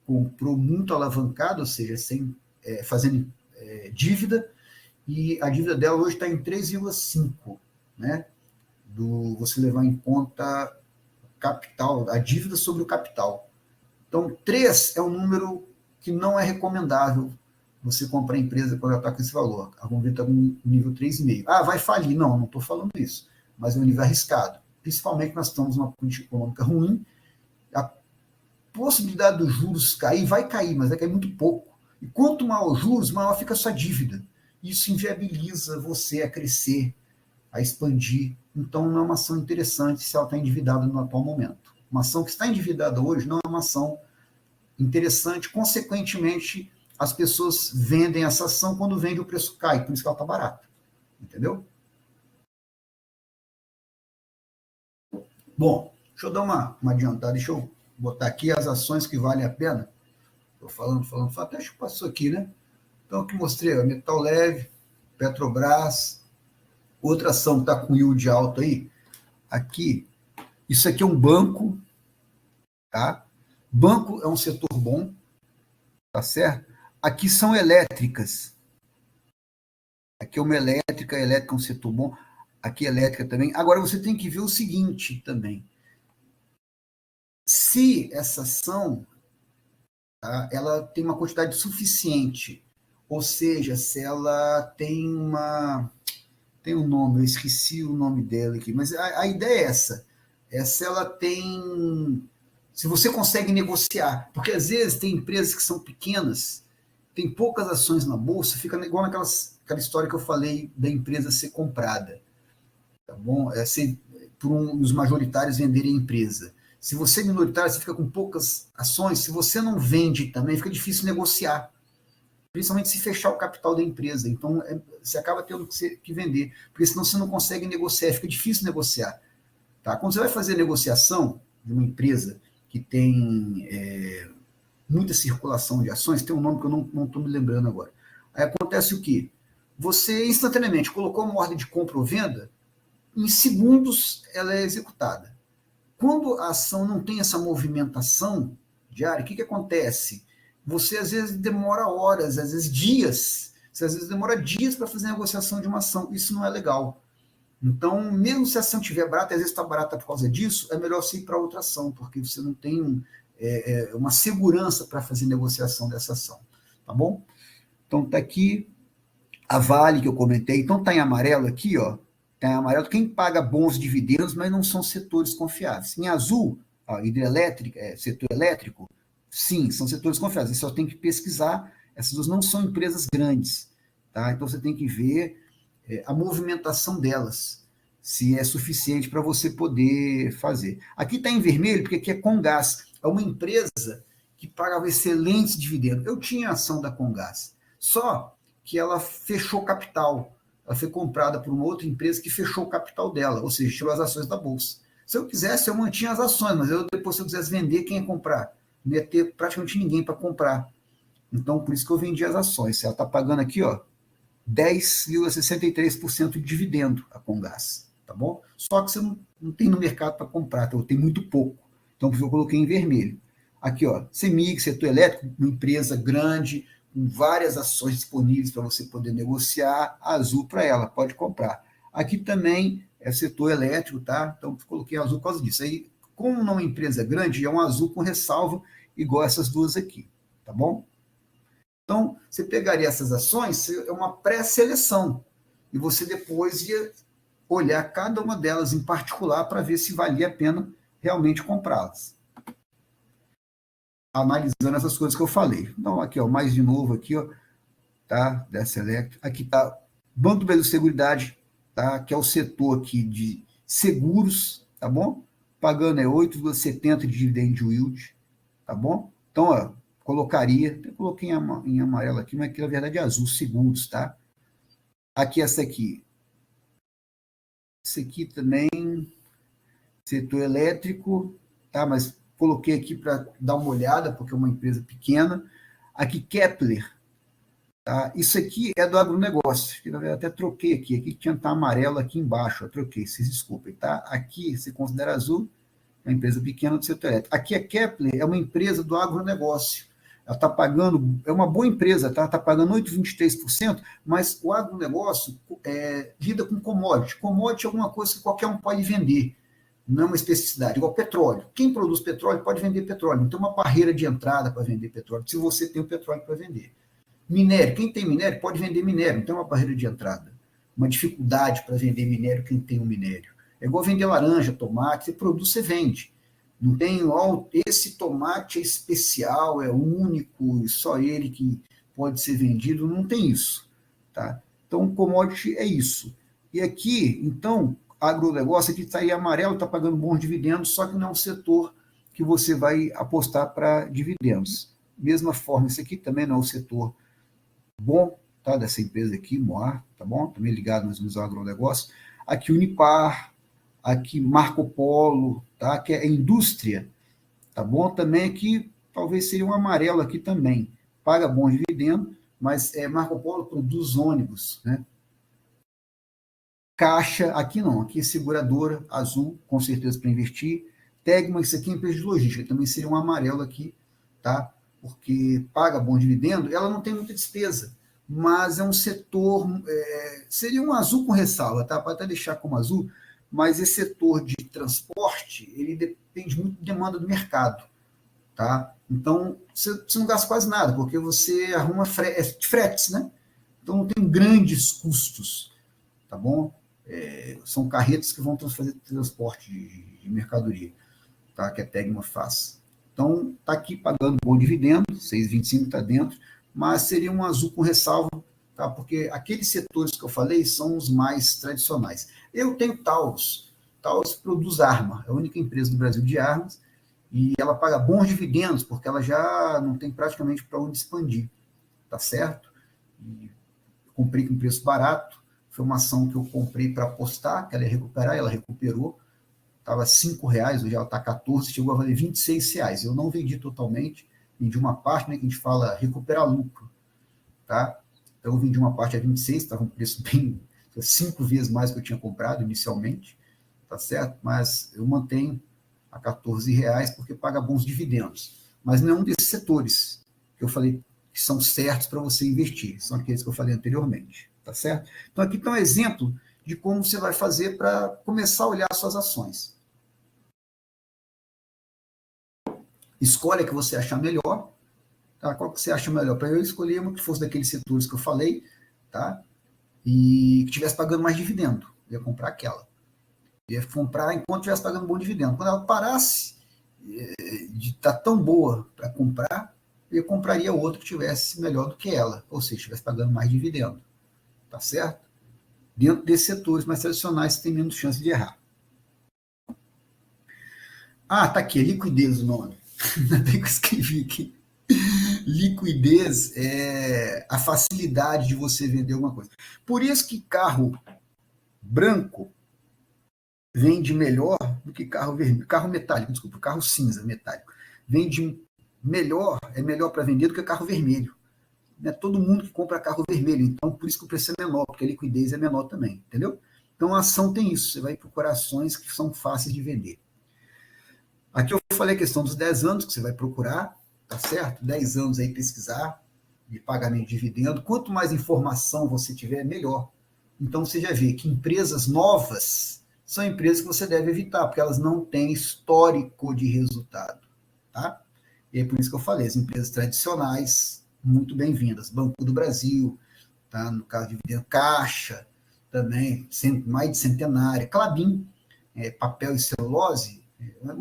comprou muito alavancada, ou seja, fazendo dívida, e a dívida dela hoje está em 3,5, né? Você levar em conta capital, a dívida sobre o capital. Então, 3 é um número que não é recomendável você comprar a empresa quando ela está com esse valor. A Convênio está com nível 3,5. Ah, vai falir. Não estou falando isso. Mas é um nível arriscado. Principalmente nós estamos numa política econômica ruim. A possibilidade dos juros cair, vai cair, mas vai cair muito pouco. E quanto maior os juros, maior fica a sua dívida. Isso inviabiliza você a crescer, a expandir. Então, não é uma ação interessante se ela está endividada no atual momento. Uma ação que está endividada hoje não é uma ação interessante. Consequentemente, as pessoas vendem essa ação, quando vende o preço cai, por isso que ela está barata. Entendeu? Bom, deixa eu dar uma adiantada, deixa eu botar aqui as ações que valem a pena. Estou falando, até acho que passou aqui, né? Então, aqui mostrei, ó, Metal Leve, Petrobras, outra ação que está com yield alto aí. Aqui, isso aqui é um banco, tá? Banco é um setor bom, tá certo? Aqui são elétricas. Aqui é uma elétrica é um setor bom. Aqui elétrica também. Agora, você tem que ver o seguinte também. Se essa ação, tá, ela tem uma quantidade suficiente, ou seja, se ela tem um nome, eu esqueci o nome dela aqui, mas a ideia é essa. É se ela tem... Se você consegue negociar. Porque, às vezes, tem empresas que são pequenas, tem poucas ações na bolsa, fica igual aquela história que eu falei da empresa ser comprada. Tá bom? Por os majoritários venderem a empresa. Se você é minoritário, você fica com poucas ações. Se você não vende também, fica difícil negociar. Principalmente se fechar o capital da empresa. Então, você acaba tendo que vender. Porque senão você não consegue negociar, fica difícil negociar. Tá? Quando você vai fazer negociação de uma empresa que tem muita circulação de ações, tem um nome que eu não estou me lembrando agora. Aí acontece o quê? Você instantaneamente colocou uma ordem de compra ou venda, em segundos ela é executada. Quando a ação não tem essa movimentação diária, o que acontece? Você às vezes demora horas, às vezes dias, você às vezes demora dias para fazer a negociação de uma ação. Isso não é legal. Então, mesmo se a ação estiver barata, às vezes está barata por causa disso, é melhor você ir para outra ação, porque você não tem uma segurança para fazer negociação dessa ação. Tá bom? Então, está aqui a Vale, que eu comentei. Então, está em amarelo aqui, ó. Está em amarelo quem paga bons dividendos, mas não são setores confiáveis. Em azul, ó, hidrelétrica, setor elétrico, sim, são setores confiáveis. Você só tem que pesquisar. Essas duas não são empresas grandes. Tá? Então, você tem que ver a movimentação delas, se é suficiente para você poder fazer. Aqui está em vermelho, porque aqui é Comgás. É uma empresa que pagava excelentes dividendos. Eu tinha ação da Comgás, só que ela fechou capital. Ela foi comprada por uma outra empresa que fechou o capital dela, ou seja, tirou as ações da bolsa. Se eu quisesse, eu mantinha as ações, mas depois, se eu quisesse vender, quem ia comprar? Não ia ter praticamente ninguém para comprar. Então, por isso que eu vendi as ações. Ela está pagando aqui, ó, 10,63% de dividendo a Comgás, tá bom? Só que você não tem no mercado para comprar, então tem muito pouco. Então, eu coloquei em vermelho. Aqui, ó, CEMIG, setor elétrico, uma empresa grande, com várias ações disponíveis para você poder negociar, azul para ela, pode comprar. Aqui também é setor elétrico, tá? Então, coloquei azul por causa disso. Aí, como não é uma empresa grande, é um azul com ressalva, igual essas duas aqui, tá bom? Então, você pegaria essas ações, é uma pré-seleção, e você depois ia olhar cada uma delas em particular para ver se valia a pena realmente comprá-las. Analisando essas coisas que eu falei. Então, aqui, ó, mais de novo aqui, ó, tá? Dessa Electro. Aqui tá Banco do Brasil Seguridade, tá? Que é o setor aqui de seguros, tá bom? Pagando 8,70 de dividend yield, tá bom? Então, ó, colocaria, até coloquei em amarelo aqui, mas aqui na verdade é azul, seguros, tá? Aqui essa aqui. Esse aqui também, setor elétrico, tá? Mas coloquei aqui para dar uma olhada, porque é uma empresa pequena. Aqui, Kepler, tá? Isso aqui é do agronegócio, que na verdade até troquei aqui. Aqui tinha que estar amarelo aqui embaixo, eu troquei, vocês desculpem, tá? Aqui, se considera azul, é uma empresa pequena do setor elétrico. Aqui a Kepler é uma empresa do agronegócio. Ela está pagando, é uma boa empresa, tá? Está pagando 8,23%, mas o agronegócio lida com commodity. Commodity é alguma coisa que qualquer um pode vender, não é uma especificidade, igual petróleo. Quem produz petróleo pode vender petróleo, não tem uma barreira de entrada para vender petróleo, se você tem o petróleo para vender. Minério, quem tem minério pode vender minério, não tem uma barreira de entrada, uma dificuldade para vender minério quem tem um minério. É igual vender laranja, tomate, você produz, você vende. Não tem, ó, esse tomate é especial, é único, só ele que pode ser vendido, não tem isso. Tá? Então, commodity é isso. E aqui, então, agronegócio, aqui está aí amarelo, está pagando bons dividendos, só que não é um setor que você vai apostar para dividendos. Mesma forma, esse aqui também não é um setor bom, tá? Dessa empresa aqui, Moar, tá bom? Também ligado mais ou menos ao agronegócio. Aqui Unipar, aqui Marco Polo, tá? Que é indústria, tá bom? Também aqui talvez seria um amarelo aqui também. Paga bom dividendo, mas Marco Polo produz ônibus, né? Caixa, aqui não, aqui é seguradora, azul, com certeza para investir. Tegma, isso aqui é empresa de logística, também seria um amarelo aqui, tá? Porque paga bom dividendo, ela não tem muita despesa, mas é um setor, seria um azul com ressalva, tá? Pode até deixar como azul, mas esse setor de transporte, ele depende muito da demanda do mercado, tá? Então, você não gasta quase nada, porque você arruma fretes, né? Então, não tem grandes custos, tá bom? São carretas que vão fazer transporte de mercadoria, tá? Que a Tegma faz. Então, está aqui pagando bom dividendo, 6,25 está dentro, mas seria um azul com ressalva, tá? Porque aqueles setores que eu falei são os mais tradicionais. Eu tenho Taurus. Taurus produz arma, é a única empresa do Brasil de armas, e ela paga bons dividendos, porque ela já não tem praticamente para onde expandir, tá certo? E comprei com preço barato, foi uma ação que eu comprei para apostar, que ela ia recuperar, ela recuperou, estava R$ 5, hoje ela está 14, chegou a valer R$ 26. Eu não vendi totalmente, vendi uma parte, né, que a gente fala recuperar lucro, tá? Então eu vendi uma parte a 26, estava um preço bem, 5 vezes mais do que eu tinha comprado inicialmente, tá certo? Mas eu mantenho a R$ 14 porque paga bons dividendos. Mas não é um desses setores que eu falei que são certos para você investir, são aqueles que eu falei anteriormente, tá certo? Então aqui está um exemplo de como você vai fazer para começar a olhar suas ações. Escolhe a que você achar melhor, tá? Qual que você acha melhor? Para eu escolher uma que fosse daqueles setores que eu falei, tá? E que estivesse pagando mais dividendo. Eu ia comprar aquela. Eu ia comprar enquanto estivesse pagando bom dividendo. Quando ela parasse de estar tão boa para comprar, eu compraria outra que tivesse melhor do que ela, ou seja, estivesse pagando mais dividendo. Tá certo? Dentro desses setores mais tradicionais, você tem menos chance de errar. Ah, tá aqui, liquidez o nome. Ainda bem que eu escrevi aqui. Liquidez é a facilidade de você vender alguma coisa. Por isso que carro branco vende melhor do que carro vermelho, carro metálico, desculpa, carro cinza metálico. Vende melhor, é melhor para vender do que carro vermelho. Não é todo mundo que compra carro vermelho, então por isso que o preço é menor, porque a liquidez é menor também, entendeu? Então a ação tem isso, você vai procurar ações que são fáceis de vender. Aqui eu falei a questão dos 10 anos que você vai procurar, tá certo? 10 anos aí pesquisar de pagamento de dividendo. Quanto mais informação você tiver, melhor. Então você já vê que empresas novas são empresas que você deve evitar, porque elas não têm histórico de resultado, tá? E é por isso que eu falei, as empresas tradicionais, muito bem-vindas. Banco do Brasil, tá? No caso de dividendo, Caixa, também, mais de centenária, Klabin, papel e celulose, é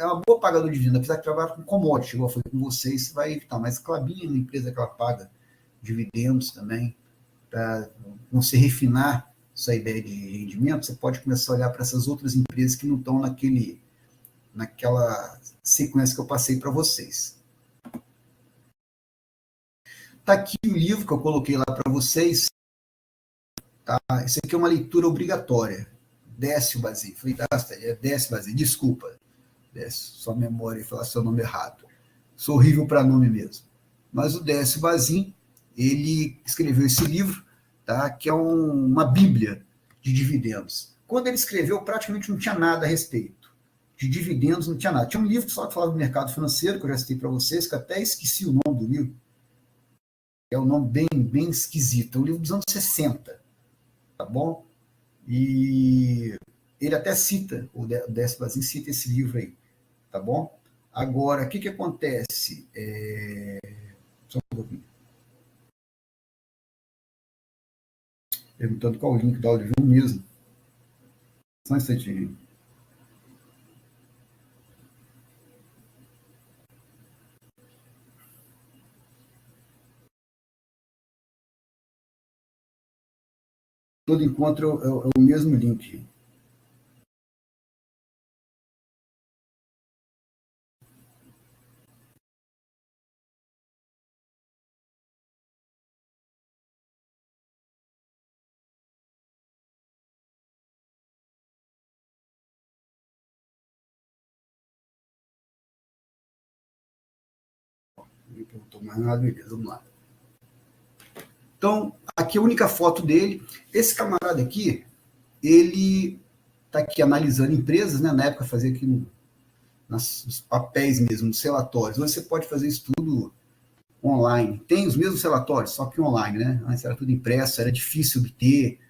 uma boa pagadora de dividendo, apesar que trabalha com commodity, igual foi com vocês, você vai evitar. Mas Klabin é uma empresa que ela paga dividendos também, para você refinar sua ideia de rendimento, você pode começar a olhar para essas outras empresas que não estão naquela sequência que eu passei para vocês. Está aqui o livro que eu coloquei lá para vocês. Tá? Isso aqui é uma leitura obrigatória. Décio Bazin. Falei, Décio Bazin, desculpa. Décio, sua memória e falar seu nome errado. Sou horrível para nome mesmo. Mas o Décio Bazin, ele escreveu esse livro, tá? Que é uma bíblia de dividendos. Quando ele escreveu, praticamente não tinha nada a respeito. De dividendos não tinha nada. Tinha um livro só que falava do mercado financeiro, que eu já citei para vocês, que até esqueci o nome do livro. É um nome bem esquisito. É um livro dos anos 60, tá bom? E ele até cita, o Décio Bazin cita esse livro aí, tá bom? Agora, o que acontece? Só um pouquinho. perguntando qual o link do áudio mesmo. Só um instantinho. Todo encontro é o mesmo link. Não perguntou mais nada, beleza, vamos lá. Então, aqui a única foto dele. Esse camarada aqui, ele está aqui analisando empresas, né? Na época fazia aqui nos papéis mesmo, nos relatórios. Hoje você pode fazer isso tudo online. Tem os mesmos relatórios, só que online, né? Antes era tudo impresso, era difícil obter,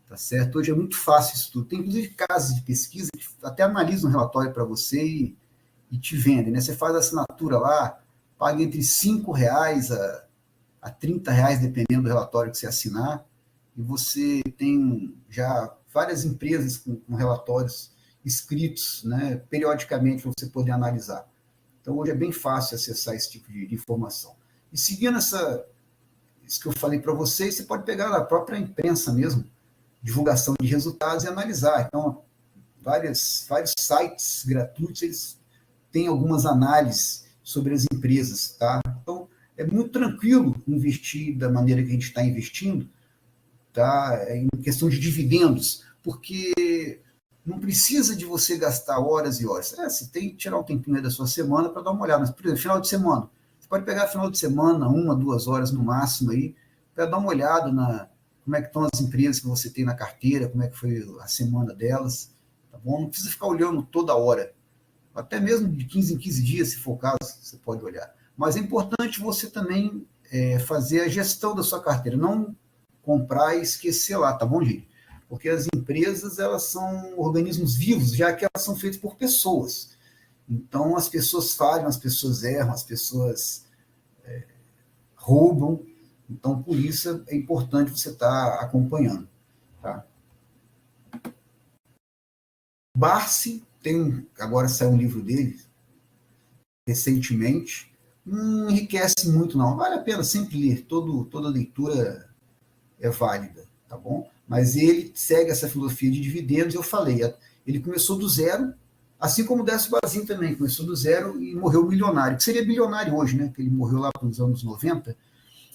tá certo? Hoje é muito fácil isso tudo. Tem inclusive casas de pesquisa que até analisam um relatório para você e te vendem, né? Você faz a assinatura lá, paga entre R$ 5 a R$ 30, dependendo do relatório que você assinar, e você tem já várias empresas com relatórios escritos, né, periodicamente para você poder analisar. Então, hoje é bem fácil acessar esse tipo de informação. E seguindo isso que eu falei para vocês, você pode pegar na própria imprensa mesmo, divulgação de resultados e analisar. Então, vários sites gratuitos, eles têm algumas análises sobre as empresas, tá? Então, é muito tranquilo investir da maneira que a gente está investindo, tá? Em questão de dividendos, porque não precisa de você gastar horas e horas. Você tem que tirar um tempinho aí da sua semana para dar uma olhada. Mas, por exemplo, final de semana. Você pode pegar final de semana, 1, 2 horas no máximo aí, para dar uma olhada como é que estão as empresas que você tem na carteira, como é que foi a semana delas, tá bom? Não precisa ficar olhando toda hora. Até mesmo de 15 em 15 dias, se for o caso, você pode olhar. Mas é importante você também fazer a gestão da sua carteira, não comprar e esquecer lá, tá bom, gente? Porque as empresas, elas são organismos vivos, já que elas são feitas por pessoas. Então, as pessoas falham, as pessoas erram, as pessoas roubam. Então, por isso, é importante você estar acompanhando. Tá? Barsi, agora saiu um livro dele, recentemente, não enriquece muito, não. Vale a pena sempre ler, toda leitura é válida, tá bom? Mas ele segue essa filosofia de dividendos, eu falei, ele começou do zero, assim como o Décio Bazin também, começou do zero e morreu milionário, que seria bilionário hoje, né? Que ele morreu lá nos anos 90,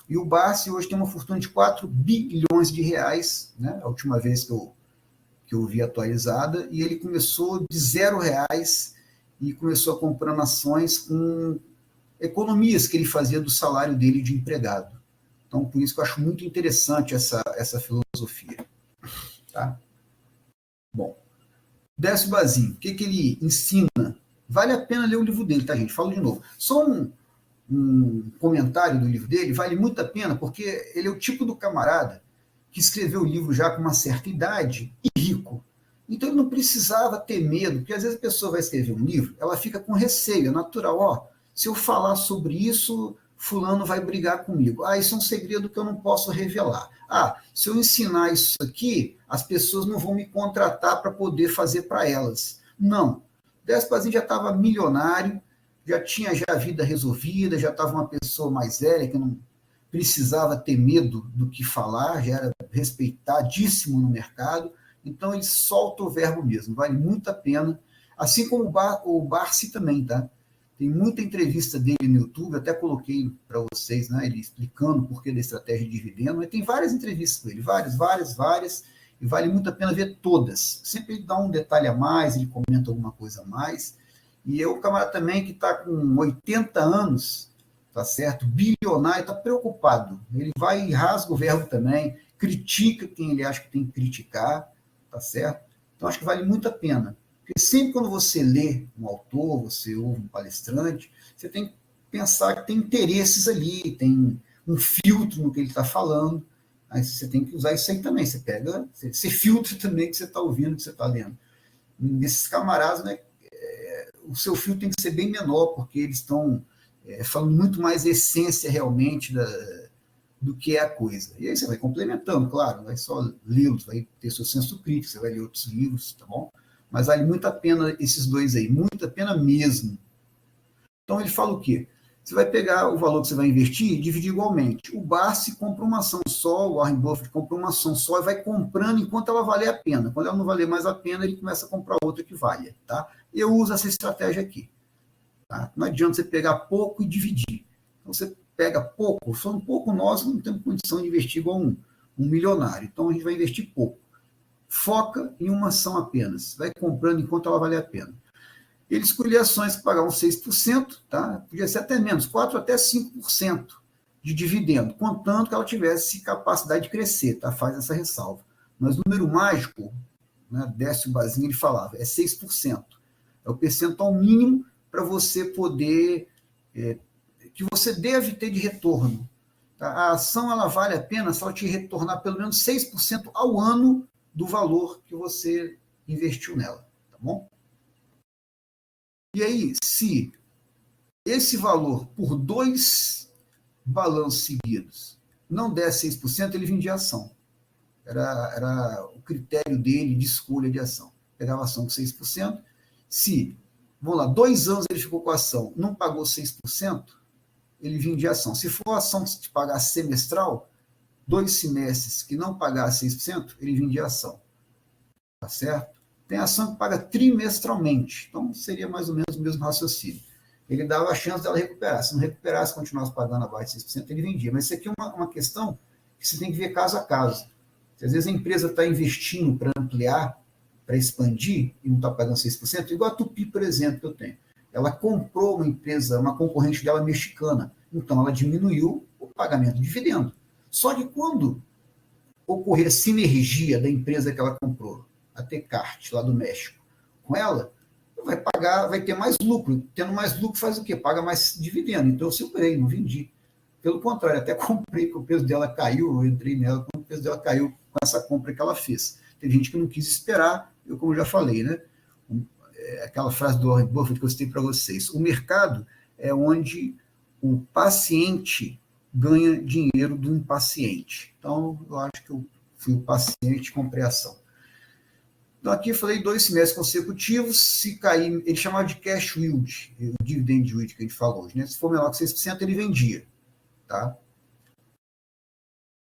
e o Barsi hoje tem uma fortuna de 4 bilhões de reais, né? A última vez que eu vi atualizada, e ele começou de R$ 0 e começou a comprar ações com economias que ele fazia do salário dele de empregado. Então, por isso que eu acho muito interessante essa filosofia. Tá? Bom, Décio Bazin, o que ele ensina? Vale a pena ler o livro dele, tá, gente? Falo de novo. Só um comentário do livro dele, vale muito a pena, porque ele é o tipo do camarada que escreveu o livro já com uma certa idade e rico. Então ele não precisava ter medo, porque às vezes a pessoa vai escrever um livro, ela fica com receio, é natural, se eu falar sobre isso, fulano vai brigar comigo. Isso é um segredo que eu não posso revelar. Se eu ensinar isso aqui, as pessoas não vão me contratar para poder fazer para elas. Não. Despazinho já estava milionário, já tinha a vida resolvida, já estava uma pessoa mais velha, que não precisava ter medo do que falar, já era respeitadíssimo no mercado, então ele solta o verbo mesmo, vale muito a pena, assim como o Barsi também, tá? Tem muita entrevista dele no YouTube, até coloquei para vocês, né, ele explicando o porquê da estratégia de dividendo, mas tem várias entrevistas com ele, várias, e vale muito a pena ver todas. Sempre ele dá um detalhe a mais, ele comenta alguma coisa a mais, e é um camarada também que está com 80 anos, tá certo? Bilionário, está preocupado. Ele vai e rasga o verbo também, critica quem ele acha que tem que criticar, tá certo? Então, acho que vale muito a pena. Porque sempre quando você lê um autor, você ouve um palestrante, você tem que pensar que tem interesses ali, tem um filtro no que ele está falando, aí você tem que usar isso aí também. Você filtra também o que você está ouvindo, o que você está lendo. Nesses camaradas, né, o seu filtro tem que ser bem menor, porque eles estão falando muito mais essência realmente do que é a coisa. E aí você vai complementando, claro, não vai só lê-los, vai ter seu senso crítico, você vai ler outros livros, tá bom? Mas vale muito a pena esses dois aí, muito a pena mesmo. Então ele fala o quê? Você vai pegar o valor que você vai investir e dividir igualmente. O Barsi compra uma ação só, o Warren Buffett compra uma ação só e vai comprando enquanto ela valer a pena. Quando ela não valer mais a pena, ele começa a comprar outra que valha. Tá? Eu uso essa estratégia aqui. Tá? Não adianta você pegar pouco e dividir. Então você pega pouco, só um pouco nós não temos condição de investir igual um milionário. Então a gente vai investir pouco. Foca em uma ação apenas. Vai comprando enquanto ela valer a pena. Ele escolhia ações que pagavam 6%, tá? Podia ser até menos, 4% até 5% de dividendo, contanto que ela tivesse capacidade de crescer, tá? Faz essa ressalva. Mas o número mágico, né, Décio Bazin, ele falava, é 6%. É o percentual mínimo para você poder, que você deve ter de retorno. Tá? A ação ela vale a pena se ela te retornar pelo menos 6% ao ano do valor que você investiu nela, tá bom? E aí, se esse valor, por 2 balanços seguidos, não der 6%, ele vendia ação. Era o critério dele de escolha de ação. Pegava a ação com 6%. Se, vamos lá, 2 anos ele ficou com a ação, não pagou 6%, ele vendia ação. Se for a ação que te pagar semestral, 2 semestres que não pagar 6%, ele vendia ação. Tá certo? Tem ação que paga trimestralmente, então seria mais ou menos o mesmo raciocínio. Ele dava a chance dela recuperar. Se não recuperasse, continuasse pagando abaixo de 6%, ele vendia. Mas isso aqui é uma questão que você tem que ver caso a caso. Se às vezes a empresa está investindo para ampliar, para expandir, e não está pagando 6%, igual a Tupi, por exemplo, que eu tenho. Ela comprou uma empresa, uma concorrente dela mexicana, então ela diminuiu o pagamento de dividendo. Só que quando ocorrer a sinergia da empresa que ela comprou, a Tecart, lá do México, com ela, vai pagar, vai ter mais lucro. Tendo mais lucro faz o quê? Paga mais dividendo. Então eu segurei, não vendi. Pelo contrário, até comprei, que o preço dela caiu, eu entrei nela, quando o preço dela caiu com essa compra que ela fez. Tem gente que não quis esperar, eu como já falei, né? Aquela frase do Warren Buffett que eu citei para vocês. O mercado é onde o paciente ganha dinheiro do impaciente. Então, eu acho que eu fui o paciente e comprei a ação. Então, aqui eu falei 2 semestres consecutivos, se cair, ele chamava de cash yield, o dividend yield que a gente falou hoje, né? Se for menor que 6%, ele vendia. Tá?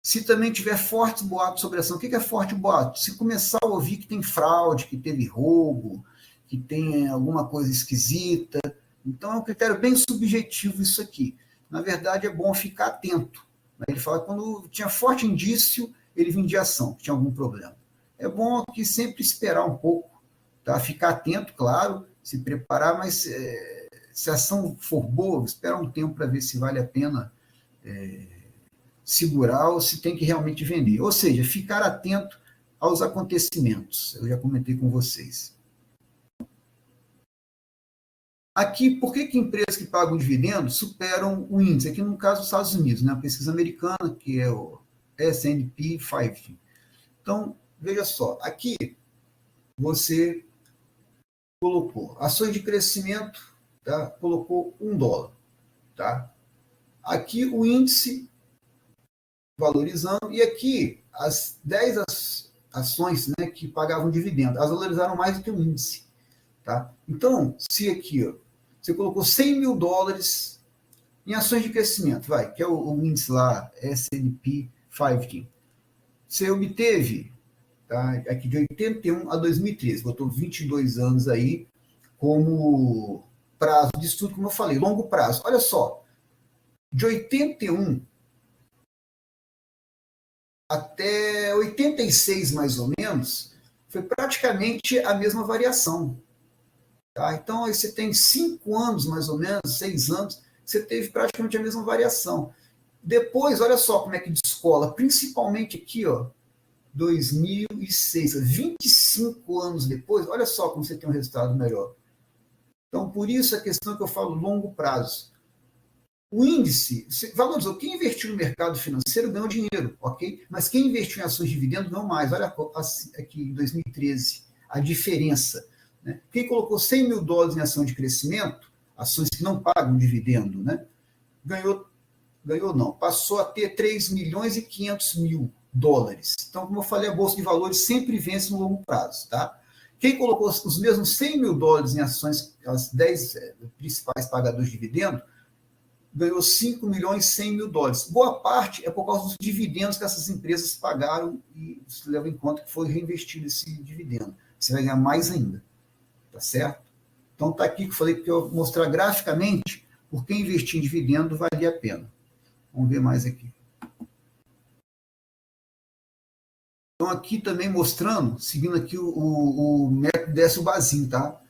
Se também tiver fortes boatos sobre a ação, o que é forte boato? Se começar a ouvir que tem fraude, que teve roubo, que tem alguma coisa esquisita, então é um critério bem subjetivo isso aqui. Na verdade, é bom ficar atento. Ele fala que quando tinha forte indício, ele vendia ação, que tinha algum problema. É bom que sempre esperar um pouco, tá? Ficar atento, claro, se preparar, mas se a ação for boa, esperar um tempo para ver se vale a pena segurar ou se tem que realmente vender. Ou seja, ficar atento aos acontecimentos. Eu já comentei com vocês. Aqui, por que empresas que pagam dividendos superam o índice? Aqui no caso dos Estados Unidos, né? A pesquisa americana, que é o S&P 500. Então, veja só, aqui você colocou ações de crescimento, tá? Colocou $1, tá? Aqui o índice valorizando, e aqui as 10 ações, né, que pagavam dividendo, elas valorizaram mais do que o índice. Tá? Então, se aqui você colocou $100 mil em ações de crescimento, que é o índice lá, S&P 500, você obteve, tá, aqui de 81 a 2013, botou 22 anos aí como prazo de estudo, como eu falei, longo prazo. Olha só, de 81 até 86, mais ou menos, foi praticamente a mesma variação. Tá? Então, aí você tem 5 anos, mais ou menos, 6 anos, você teve praticamente a mesma variação. Depois, olha só como é que descola, principalmente aqui, 2006, 25 anos depois, olha só como você tem um resultado melhor. Então, por isso a questão que eu falo longo prazo. O índice valorizou. Quem investiu no mercado financeiro ganhou dinheiro, ok? Mas quem investiu em ações de dividendos ganhou mais. Olha aqui em 2013, a diferença. Né? Quem colocou $100 mil em ação de crescimento, ações que não pagam dividendo, né? Ganhou ganhou não, passou a ter 3 milhões e 500 mil dólares. Então, como eu falei, a Bolsa de Valores sempre vence no longo prazo, tá? Quem colocou os mesmos 100 mil dólares em ações, as 10 principais pagadores de dividendo, ganhou 5 milhões e 100 mil dólares. Boa parte é por causa dos dividendos que essas empresas pagaram e se leva em conta que foi reinvestido esse dividendo. Você vai ganhar mais ainda, tá certo? Então, tá aqui que eu falei que eu vou mostrar graficamente por que investir em dividendo valia a pena. Vamos ver mais aqui. Então, aqui também mostrando, seguindo aqui o método Décio-Bazin, tá?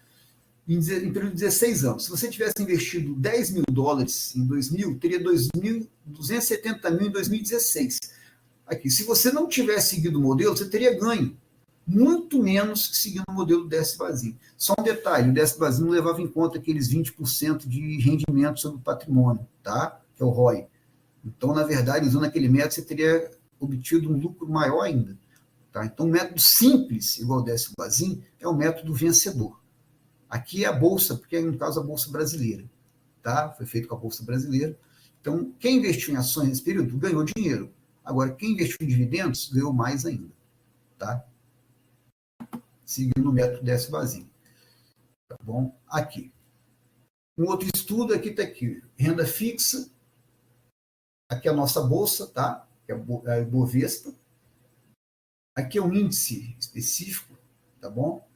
Em período de 16 anos. Se você tivesse investido 10 mil dólares em 2000, teria 270 mil em 2016. Aqui, se você não tivesse seguido o modelo, você teria ganho muito menos que seguindo o modelo Décio-Bazin. Só um detalhe, o Décio-Bazin não levava em conta aqueles 20% de rendimento sobre o patrimônio, tá? Que é o ROI. Então, na verdade, usando aquele método, você teria obtido um lucro maior ainda. Tá? Então, o método simples, igual o Décio-Bazin, é o método vencedor. Aqui é a Bolsa, porque é, no caso, a Bolsa Brasileira. Tá? Foi feito com a Bolsa Brasileira. Então, quem investiu em ações nesse período ganhou dinheiro. Agora, quem investiu em dividendos ganhou mais ainda. Tá? Seguindo o método Décio-Bazin. Tá bom? Aqui. Um outro estudo aqui está aqui. Renda fixa. Aqui é a nossa bolsa, tá? Que é a Ibovespa. Aqui é um índice específico, tá bom?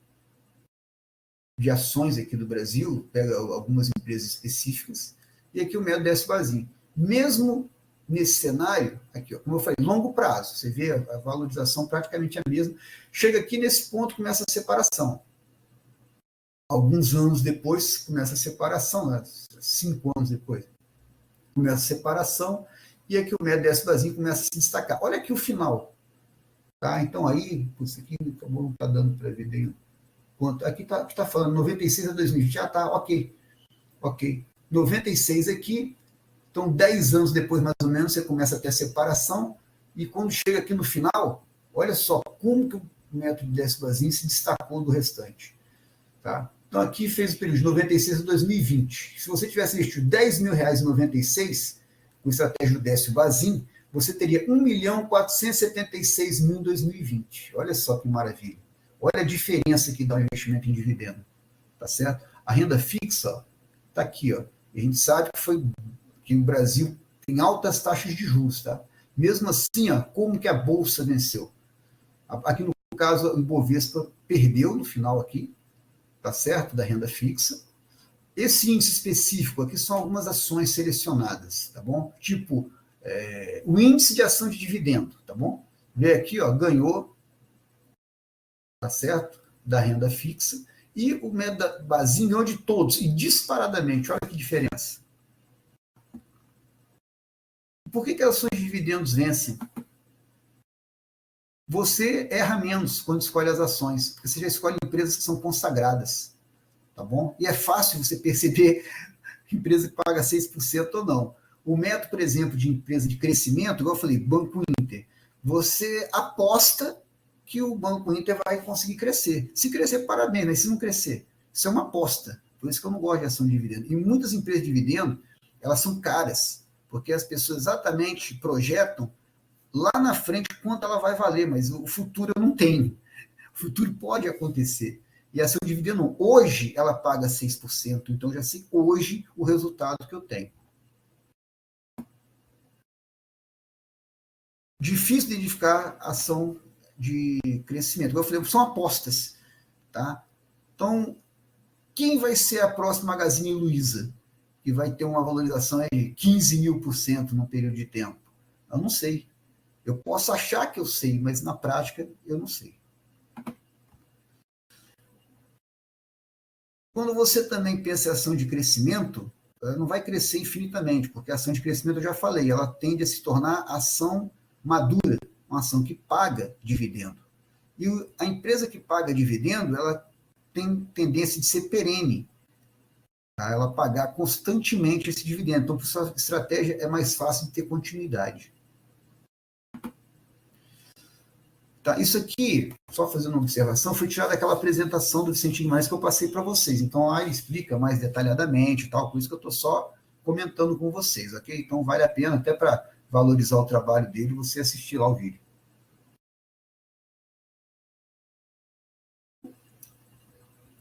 De ações aqui do Brasil, pega algumas empresas específicas. E aqui o método Décio-Bazin. Mesmo nesse cenário, aqui, ó, como eu falei, longo prazo, você vê a valorização praticamente a mesma. Chega aqui nesse ponto, começa a separação. Alguns anos depois, começa a separação, né? 5 anos depois, começa a separação, e aqui o método Décio-Bazin começa a se destacar. Olha aqui o final. Tá? Então, aí, isso aqui acabou não está dando para ver bem quanto. Aqui está falando 96 a 2020. Já está, ok. 96 aqui. Então, 10 anos depois, mais ou menos, você começa a ter a separação. E quando chega aqui no final, olha só como que o método Décio-Bazin se destacou do restante. Tá? Então, aqui fez o período de 96 a 2020. Se você tivesse investido 10 mil reais em 96, com estratégia do Décio-Bazin, você teria 1.476.000 em 2020. Olha só que maravilha. Olha a diferença que dá o investimento em dividendo. Tá certo? A renda fixa está aqui. Ó. E a gente sabe que o Brasil tem altas taxas de juros. Tá? Mesmo assim, ó, como que a Bolsa venceu? Aqui no caso, o Ibovespa perdeu no final aqui, tá certo? Da renda fixa. Esse índice específico aqui são algumas ações selecionadas, tá bom? Tipo, o índice de ação de dividendo, tá bom? Vê aqui, ó, ganhou, tá certo? Da renda fixa. E o método Bazin ganhou de todos, e disparadamente, olha que diferença. Por que as ações de dividendos vencem? Você erra menos quando escolhe as ações, porque você já escolhe empresas que são consagradas, tá bom? E é fácil você perceber que empresa que paga 6% ou não. O método, por exemplo, de empresa de crescimento, igual eu falei, Banco Inter, você aposta que o Banco Inter vai conseguir crescer. Se crescer, parabéns, mas se não crescer, isso é uma aposta. Por isso que eu não gosto de ação de dividendo. E muitas empresas de dividendo, elas são caras, porque as pessoas exatamente projetam lá na frente quanto ela vai valer, mas o futuro eu não tenho. O futuro pode acontecer. E a ação de dividendo, hoje, ela paga 6%, então já sei hoje o resultado que eu tenho. Difícil de identificar ação de crescimento. Como eu falei, são apostas. Tá? Então, quem vai ser a próxima Magazine Luiza, que vai ter uma valorização de 15.000% num período de tempo? Eu não sei. Eu posso achar que eu sei, mas na prática eu não sei. Quando você também pensa em ação de crescimento, ela não vai crescer infinitamente, porque a ação de crescimento, eu já falei, ela tende a se tornar ação madura, uma ação que paga dividendo. E a empresa que paga dividendo, ela tem tendência de ser perene, tá? Ela pagar constantemente esse dividendo. Então, por sua estratégia, é mais fácil de ter continuidade. Tá, isso aqui, só fazendo uma observação, foi tirado daquela apresentação do Vicente Guimarães que eu passei para vocês. Então, lá ele explica mais detalhadamente e tal, por isso que eu estou só comentando com vocês, ok? Então vale a pena até para valorizar o trabalho dele, você assistir lá o vídeo.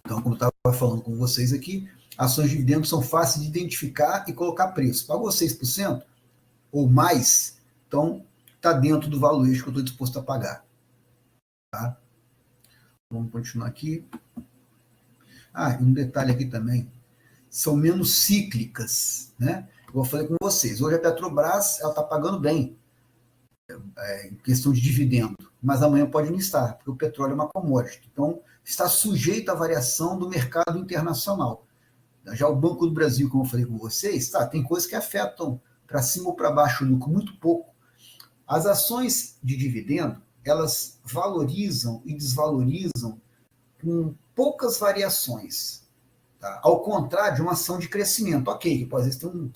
Então, como eu estava falando com vocês aqui, ações de dividendos são fáceis de identificar e colocar preço. Pagou 6% ou mais, então está dentro do valor que eu estou disposto a pagar. Tá? Vamos continuar aqui. E um detalhe aqui também, são menos cíclicas, né? Eu falei com vocês, hoje a Petrobras ela está pagando bem, em questão de dividendo, mas amanhã pode não estar, porque o petróleo é uma commodity, então está sujeito à variação do mercado internacional. Já o Banco do Brasil, como eu falei com vocês, tem coisas que afetam para cima ou para baixo o lucro, muito pouco. As ações de dividendo, elas valorizam e desvalorizam com poucas variações. Tá? Ao contrário de uma ação de crescimento. Ok, que pode às vezes ter um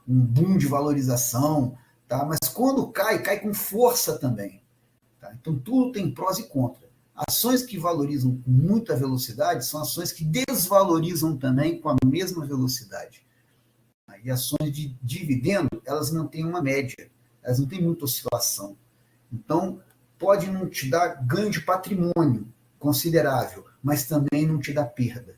boom de valorização, tá? Mas quando cai com força também. Tá? Então tudo tem prós e contras. Ações que valorizam com muita velocidade são ações que desvalorizam também com a mesma velocidade. E ações de dividendo, elas não têm uma média, elas não têm muita oscilação. Então, pode não te dar ganho de patrimônio considerável, mas também não te dá perda.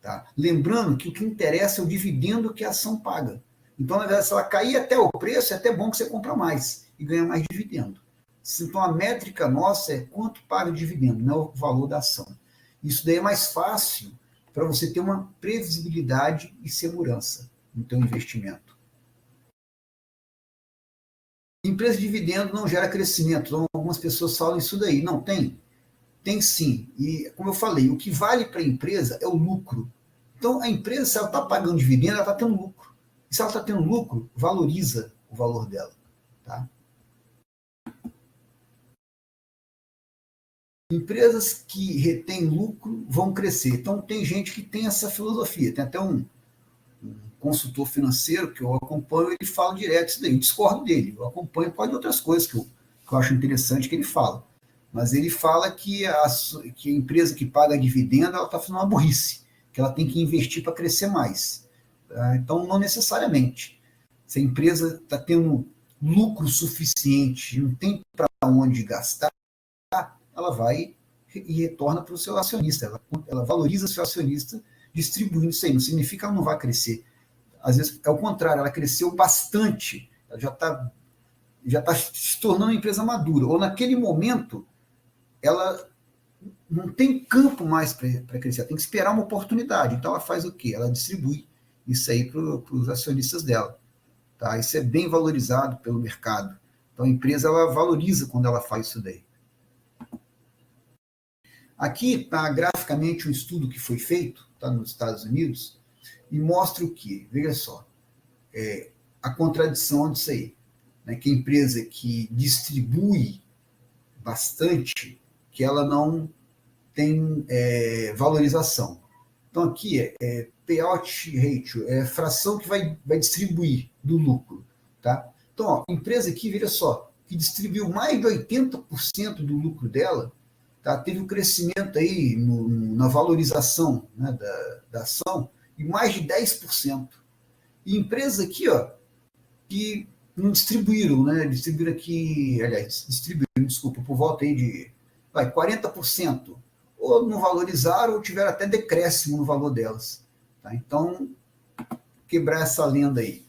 Tá? Lembrando que o que interessa é o dividendo que a ação paga. Então, na verdade, se ela cair até o preço, é até bom que você compra mais e ganha mais dividendo. Então, a métrica nossa é quanto paga o dividendo, não é o valor da ação. Isso daí é mais fácil para você ter uma previsibilidade e segurança no seu investimento. Empresa de dividendo não gera crescimento. Então, algumas pessoas falam isso daí. Não, tem. Tem sim. E, como eu falei, o que vale para a empresa é o lucro. Então, a empresa, se ela está pagando dividendo, ela está tendo lucro. E se ela está tendo lucro, valoriza o valor dela. Tá? Empresas que retêm lucro vão crescer. Então, tem gente que tem essa filosofia. Tem até um consultor financeiro que eu acompanho, ele fala direto isso daí. Eu discordo dele. Eu acompanho por causa de outras coisas que eu acho interessante que ele fala. Mas ele fala que a empresa que paga dividendo, ela está fazendo uma burrice, que ela tem que investir para crescer mais. Tá? Então, não necessariamente. Se a empresa está tendo lucro suficiente, não tem para onde gastar, ela vai e retorna para o seu acionista. Ela valoriza o seu acionista distribuindo isso aí. Não significa que ela não vai crescer. Às vezes é o contrário, ela cresceu bastante. Ela já está se tornando uma empresa madura. Ou naquele momento, ela não tem campo mais para crescer. Ela tem que esperar uma oportunidade. Então ela faz o quê? Ela distribui isso aí para os acionistas dela. Tá? Isso é bem valorizado pelo mercado. Então a empresa ela valoriza quando ela faz isso daí. Aqui está graficamente um estudo que foi feito, tá, nos Estados Unidos, e mostra o que? Veja só, a contradição disso aí. Né, que a empresa que distribui bastante, que ela não tem valorização. Então aqui é payout ratio, é fração que vai distribuir do lucro. Tá? Então, ó, empresa aqui, veja só, que distribuiu mais de 80% do lucro dela, tá? Teve um crescimento aí na valorização, né, da ação de mais de 10%. E empresa aqui, ó, que não distribuíram, né? Distribuíram aqui, aliás, desculpa, por volta aí de 40%. Ou não valorizaram ou tiveram até decréscimo no valor delas. Tá? Então, quebrar essa lenda aí.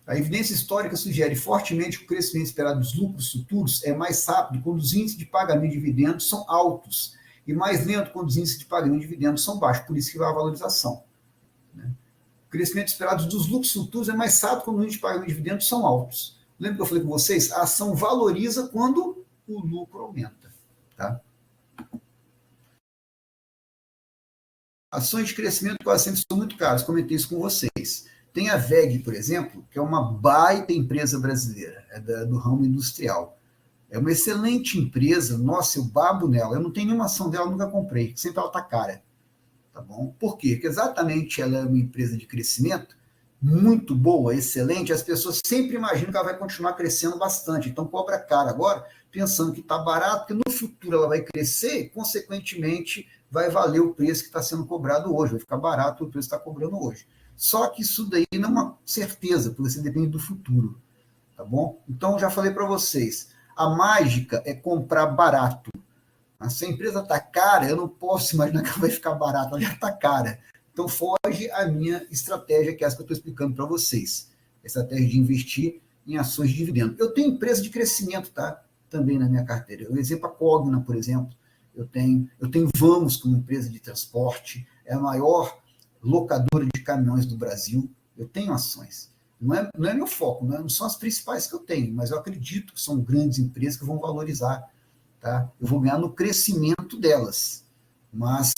A evidência histórica sugere fortemente que o crescimento esperado dos lucros futuros é mais rápido quando os índices de pagamento de dividendos são altos e mais lento quando os índices de pagamento de dividendos são baixos, por isso que vai a valorização. Né? O crescimento esperado dos lucros futuros é mais rápido quando os índices de pagamento de dividendos são altos. Lembra que eu falei com vocês? A ação valoriza quando o lucro aumenta. Tá? Ações de crescimento quase sempre são muito caras, comentei isso com vocês. Tem a VEG, por exemplo, que é uma baita empresa brasileira, do ramo industrial. É uma excelente empresa, nossa, eu babo nela. Eu não tenho nenhuma ação dela, nunca comprei, sempre ela está cara. Tá bom? Por quê? Porque exatamente ela é uma empresa de crescimento muito boa, excelente, as pessoas sempre imaginam que ela vai continuar crescendo bastante. Então cobra caro agora, pensando que está barato, porque no futuro ela vai crescer e, consequentemente, vai valer o preço que está sendo cobrado hoje, vai ficar barato o preço que está cobrando hoje. Só que isso daí não é uma certeza, porque você depende do futuro, tá bom? Então, já falei para vocês, a mágica é comprar barato. Se a empresa está cara, eu não posso imaginar que ela vai ficar barata, ela já está cara. Então, foge a minha estratégia, que é essa que eu estou explicando para vocês. A estratégia de investir em ações de dividendo. Eu tenho empresa de crescimento, tá? Também na minha carteira. Eu exemplo a Cogna, por exemplo. Eu tenho Vamos como empresa de transporte, é a maior locadora de caminhões do Brasil. Eu tenho ações. Não é meu foco, não são as principais que eu tenho, mas eu acredito que são grandes empresas que vão valorizar. Tá? Eu vou ganhar no crescimento delas. Mas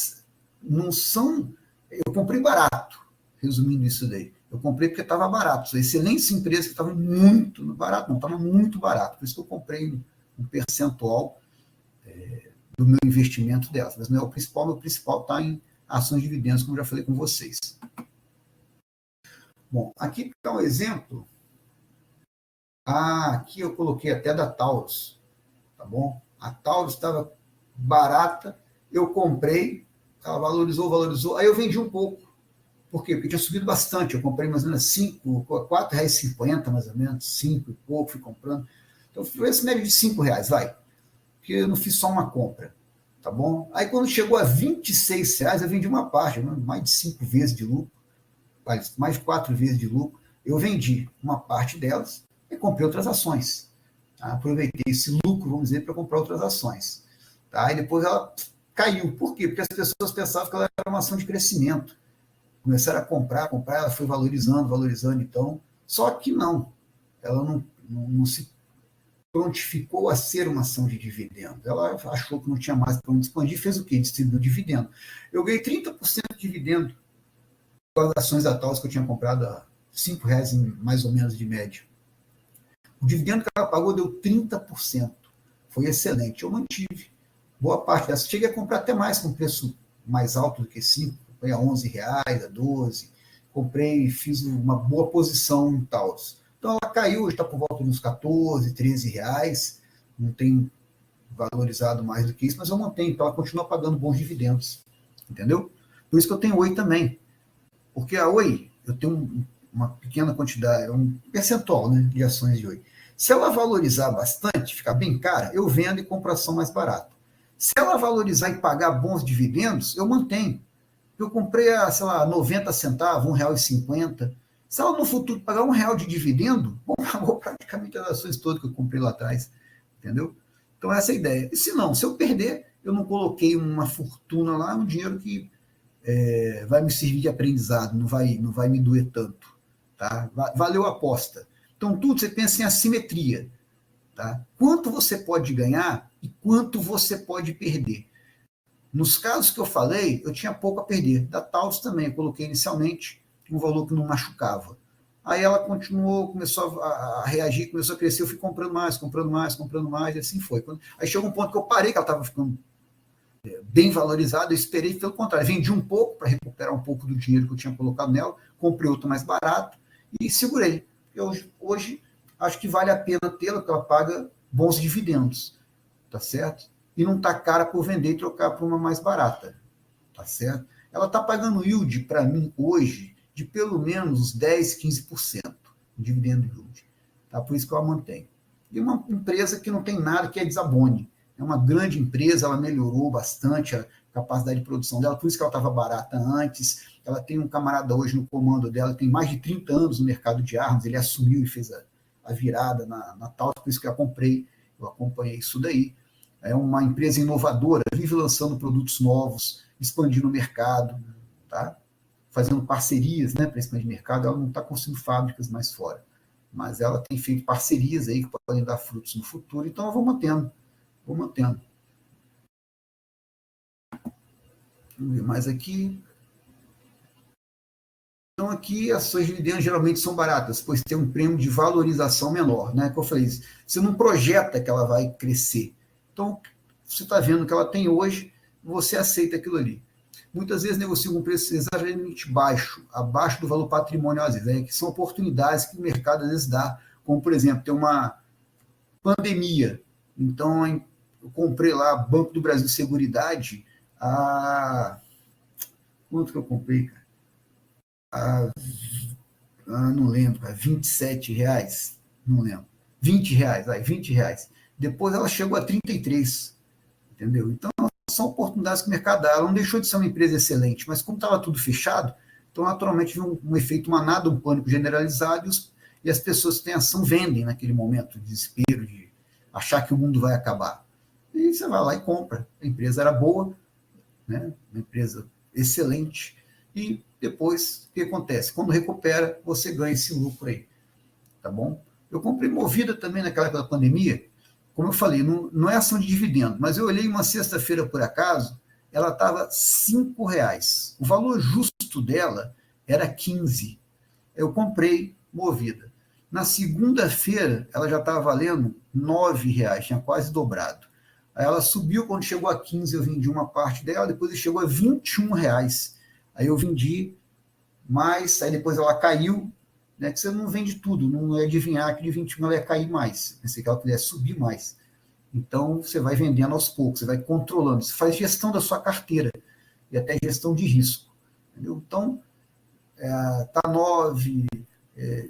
não são. Eu comprei barato, resumindo isso daí. Eu comprei porque estava barato. São excelentes empresas que estavam muito barato, não, estava muito barato. Por isso que eu comprei um percentual do meu investimento delas. Mas não é o principal, meu principal está em ações de dividendos, como eu já falei com vocês. Bom, aqui está um exemplo. Aqui eu coloquei até da Taurus, tá bom? A Taurus estava barata, eu comprei, ela valorizou, aí eu vendi um pouco. Por quê? Porque tinha subido bastante, eu comprei mais ou menos R$4,50, mais ou menos, 5 e pouco, fui comprando. Então, foi esse médio de R$5, vai. Porque eu não fiz só uma compra, tá bom? Aí, quando chegou a R$26, eu vendi uma parte, mais de 5 vezes de lucro, mais de 4 vezes de lucro. Eu vendi uma parte delas e comprei outras ações. Tá? Aproveitei esse lucro, vamos dizer, para comprar outras ações. Tá? E depois ela caiu. Por quê? Porque as pessoas pensavam que ela era uma ação de crescimento. Começaram a comprar, ela foi valorizando, então. Só que não. Ela não se prontificou a ser uma ação de dividendo. Ela achou que não tinha mais para onde expandir, fez o quê? Distribuiu dividendo. Eu ganhei 30% de dividendo com as ações da Taurus que eu tinha comprado a R$5 mais ou menos de média. O dividendo que ela pagou deu 30%. Foi excelente. Eu mantive boa parte dessa. Cheguei a comprar até mais, com preço mais alto do que 5. Comprei a R$11, a 12. Comprei, fiz uma boa posição em Taurus. Então ela caiu, hoje está por volta de uns 14, R$13. Não tem valorizado mais do que isso, mas eu mantenho. Então ela continua pagando bons dividendos. Entendeu? Por isso que eu tenho Oi também. Porque a Oi, eu tenho uma pequena quantidade, um percentual, né, de ações de Oi. Se ela valorizar bastante, ficar bem cara, eu vendo e compro ação mais barata. Se ela valorizar e pagar bons dividendos, eu mantenho. Eu comprei a, sei lá, 90 centavos, R$1,50. Se ela no futuro pagar R$1 de dividendo, bom, pagou praticamente as ações todas que eu comprei lá atrás. Entendeu? Então essa é a ideia. E se não, se eu perder, eu não coloquei uma fortuna lá, um dinheiro que vai me servir de aprendizado, não vai me doer tanto. Tá? Valeu a aposta. Então, tudo você pensa em assimetria. Tá? Quanto você pode ganhar e quanto você pode perder. Nos casos que eu falei, eu tinha pouco a perder. Da Taurus também, eu coloquei inicialmente um valor que não machucava. Aí ela continuou, começou a reagir, começou a crescer, eu fui comprando mais, e assim foi. Aí chegou um ponto que eu parei, que ela estava ficando bem valorizada, eu esperei, pelo contrário, vendi um pouco para recuperar um pouco do dinheiro que eu tinha colocado nela, comprei outro mais barato e segurei. Hoje acho que vale a pena tê-la, porque ela paga bons dividendos, tá certo? E não está cara por vender e trocar por uma mais barata, tá certo? Ela está pagando yield para mim hoje de pelo menos uns 10, 15% de dividendo yield. Tá? Por isso que eu a mantenho. E uma empresa que não tem nada que é desabone. É uma grande empresa, ela melhorou bastante a capacidade de produção dela, por isso que ela estava barata antes. Ela tem um camarada hoje no comando dela, tem mais de 30 anos no mercado de armas, ele assumiu e fez a virada na Taurus, por isso que eu comprei, eu acompanhei isso daí. É uma empresa inovadora, vive lançando produtos novos, expandindo o mercado, tá? Fazendo parcerias, né, para expandir o mercado. Ela não está construindo fábricas mais fora, mas ela tem feito parcerias aí que podem dar frutos no futuro, então eu vou mantendo. Vamos ver mais aqui. Então, aqui, ações de dividendos geralmente são baratas, pois tem um prêmio de valorização menor, né? Como eu falei, você não projeta que ela vai crescer. Então, você está vendo o que ela tem hoje, você aceita aquilo ali. Muitas vezes negocia um preço exageradamente baixo, abaixo do valor patrimonial, às vezes, né? Que são oportunidades que o mercado às vezes dá, como, por exemplo, tem uma pandemia. Então, eu comprei lá Banco do Brasil Seguridade a... Quanto que eu comprei, cara? a, não lembro, a R$ 27, não lembro, R$ 20, aí, R$ 20. Depois ela chegou a 33, entendeu? Então, são oportunidades que o mercado dá. Ela não deixou de ser uma empresa excelente, mas como estava tudo fechado, então, naturalmente, viu um efeito manada, um pânico generalizado, e as pessoas que têm ação vendem naquele momento de desespero, de achar que o mundo vai acabar. E você vai lá e compra. A empresa era boa, né? Uma empresa excelente, e depois, o que acontece? Quando recupera, você ganha esse lucro aí, tá bom? Eu comprei Movida também naquela época da pandemia, como eu falei, não é ação de dividendo, mas eu olhei uma sexta-feira por acaso, ela estava R$ 5. O valor justo dela era 15. Eu comprei Movida. Na segunda-feira, ela já estava valendo R$ 9, tinha quase dobrado. Aí ela subiu, quando chegou a 15, eu vendi uma parte dela, depois chegou a R$ 21. Aí eu vendi mais, aí depois ela caiu, né, que você não vende tudo, não é adivinhar que de 21 ela ia cair mais, pensei que ela pudesse subir mais. Então, você vai vendendo aos poucos, você vai controlando, você faz gestão da sua carteira e até gestão de risco. Entendeu? Então, tá 9,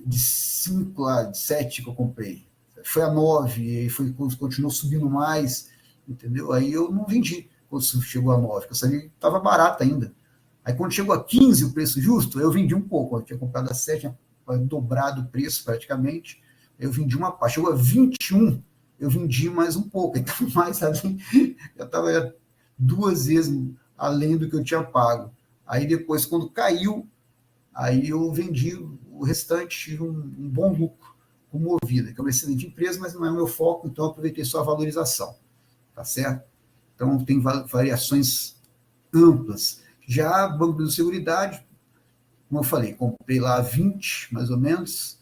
de 5 lá, de 7 que eu comprei. Foi a 9, e continuou subindo mais, entendeu? Aí eu não vendi quando chegou a 9, porque eu sabia que estava barato ainda. Aí quando chegou a 15, o preço justo, eu vendi um pouco. Eu tinha comprado a 7, tinha dobrado o preço praticamente. Eu vendi uma parte. Chegou a 21, eu vendi mais um pouco. Então, mais além, eu estava 2 vezes além do que eu tinha pago. Aí depois, quando caiu, aí eu vendi o restante, tive um bom lucro com Movida, que é uma excelente empresa, mas não é o meu foco, então eu aproveitei só a valorização, tá certo? Então tem variações amplas. Já Banco de Seguridade, como eu falei, comprei lá 20, mais ou menos,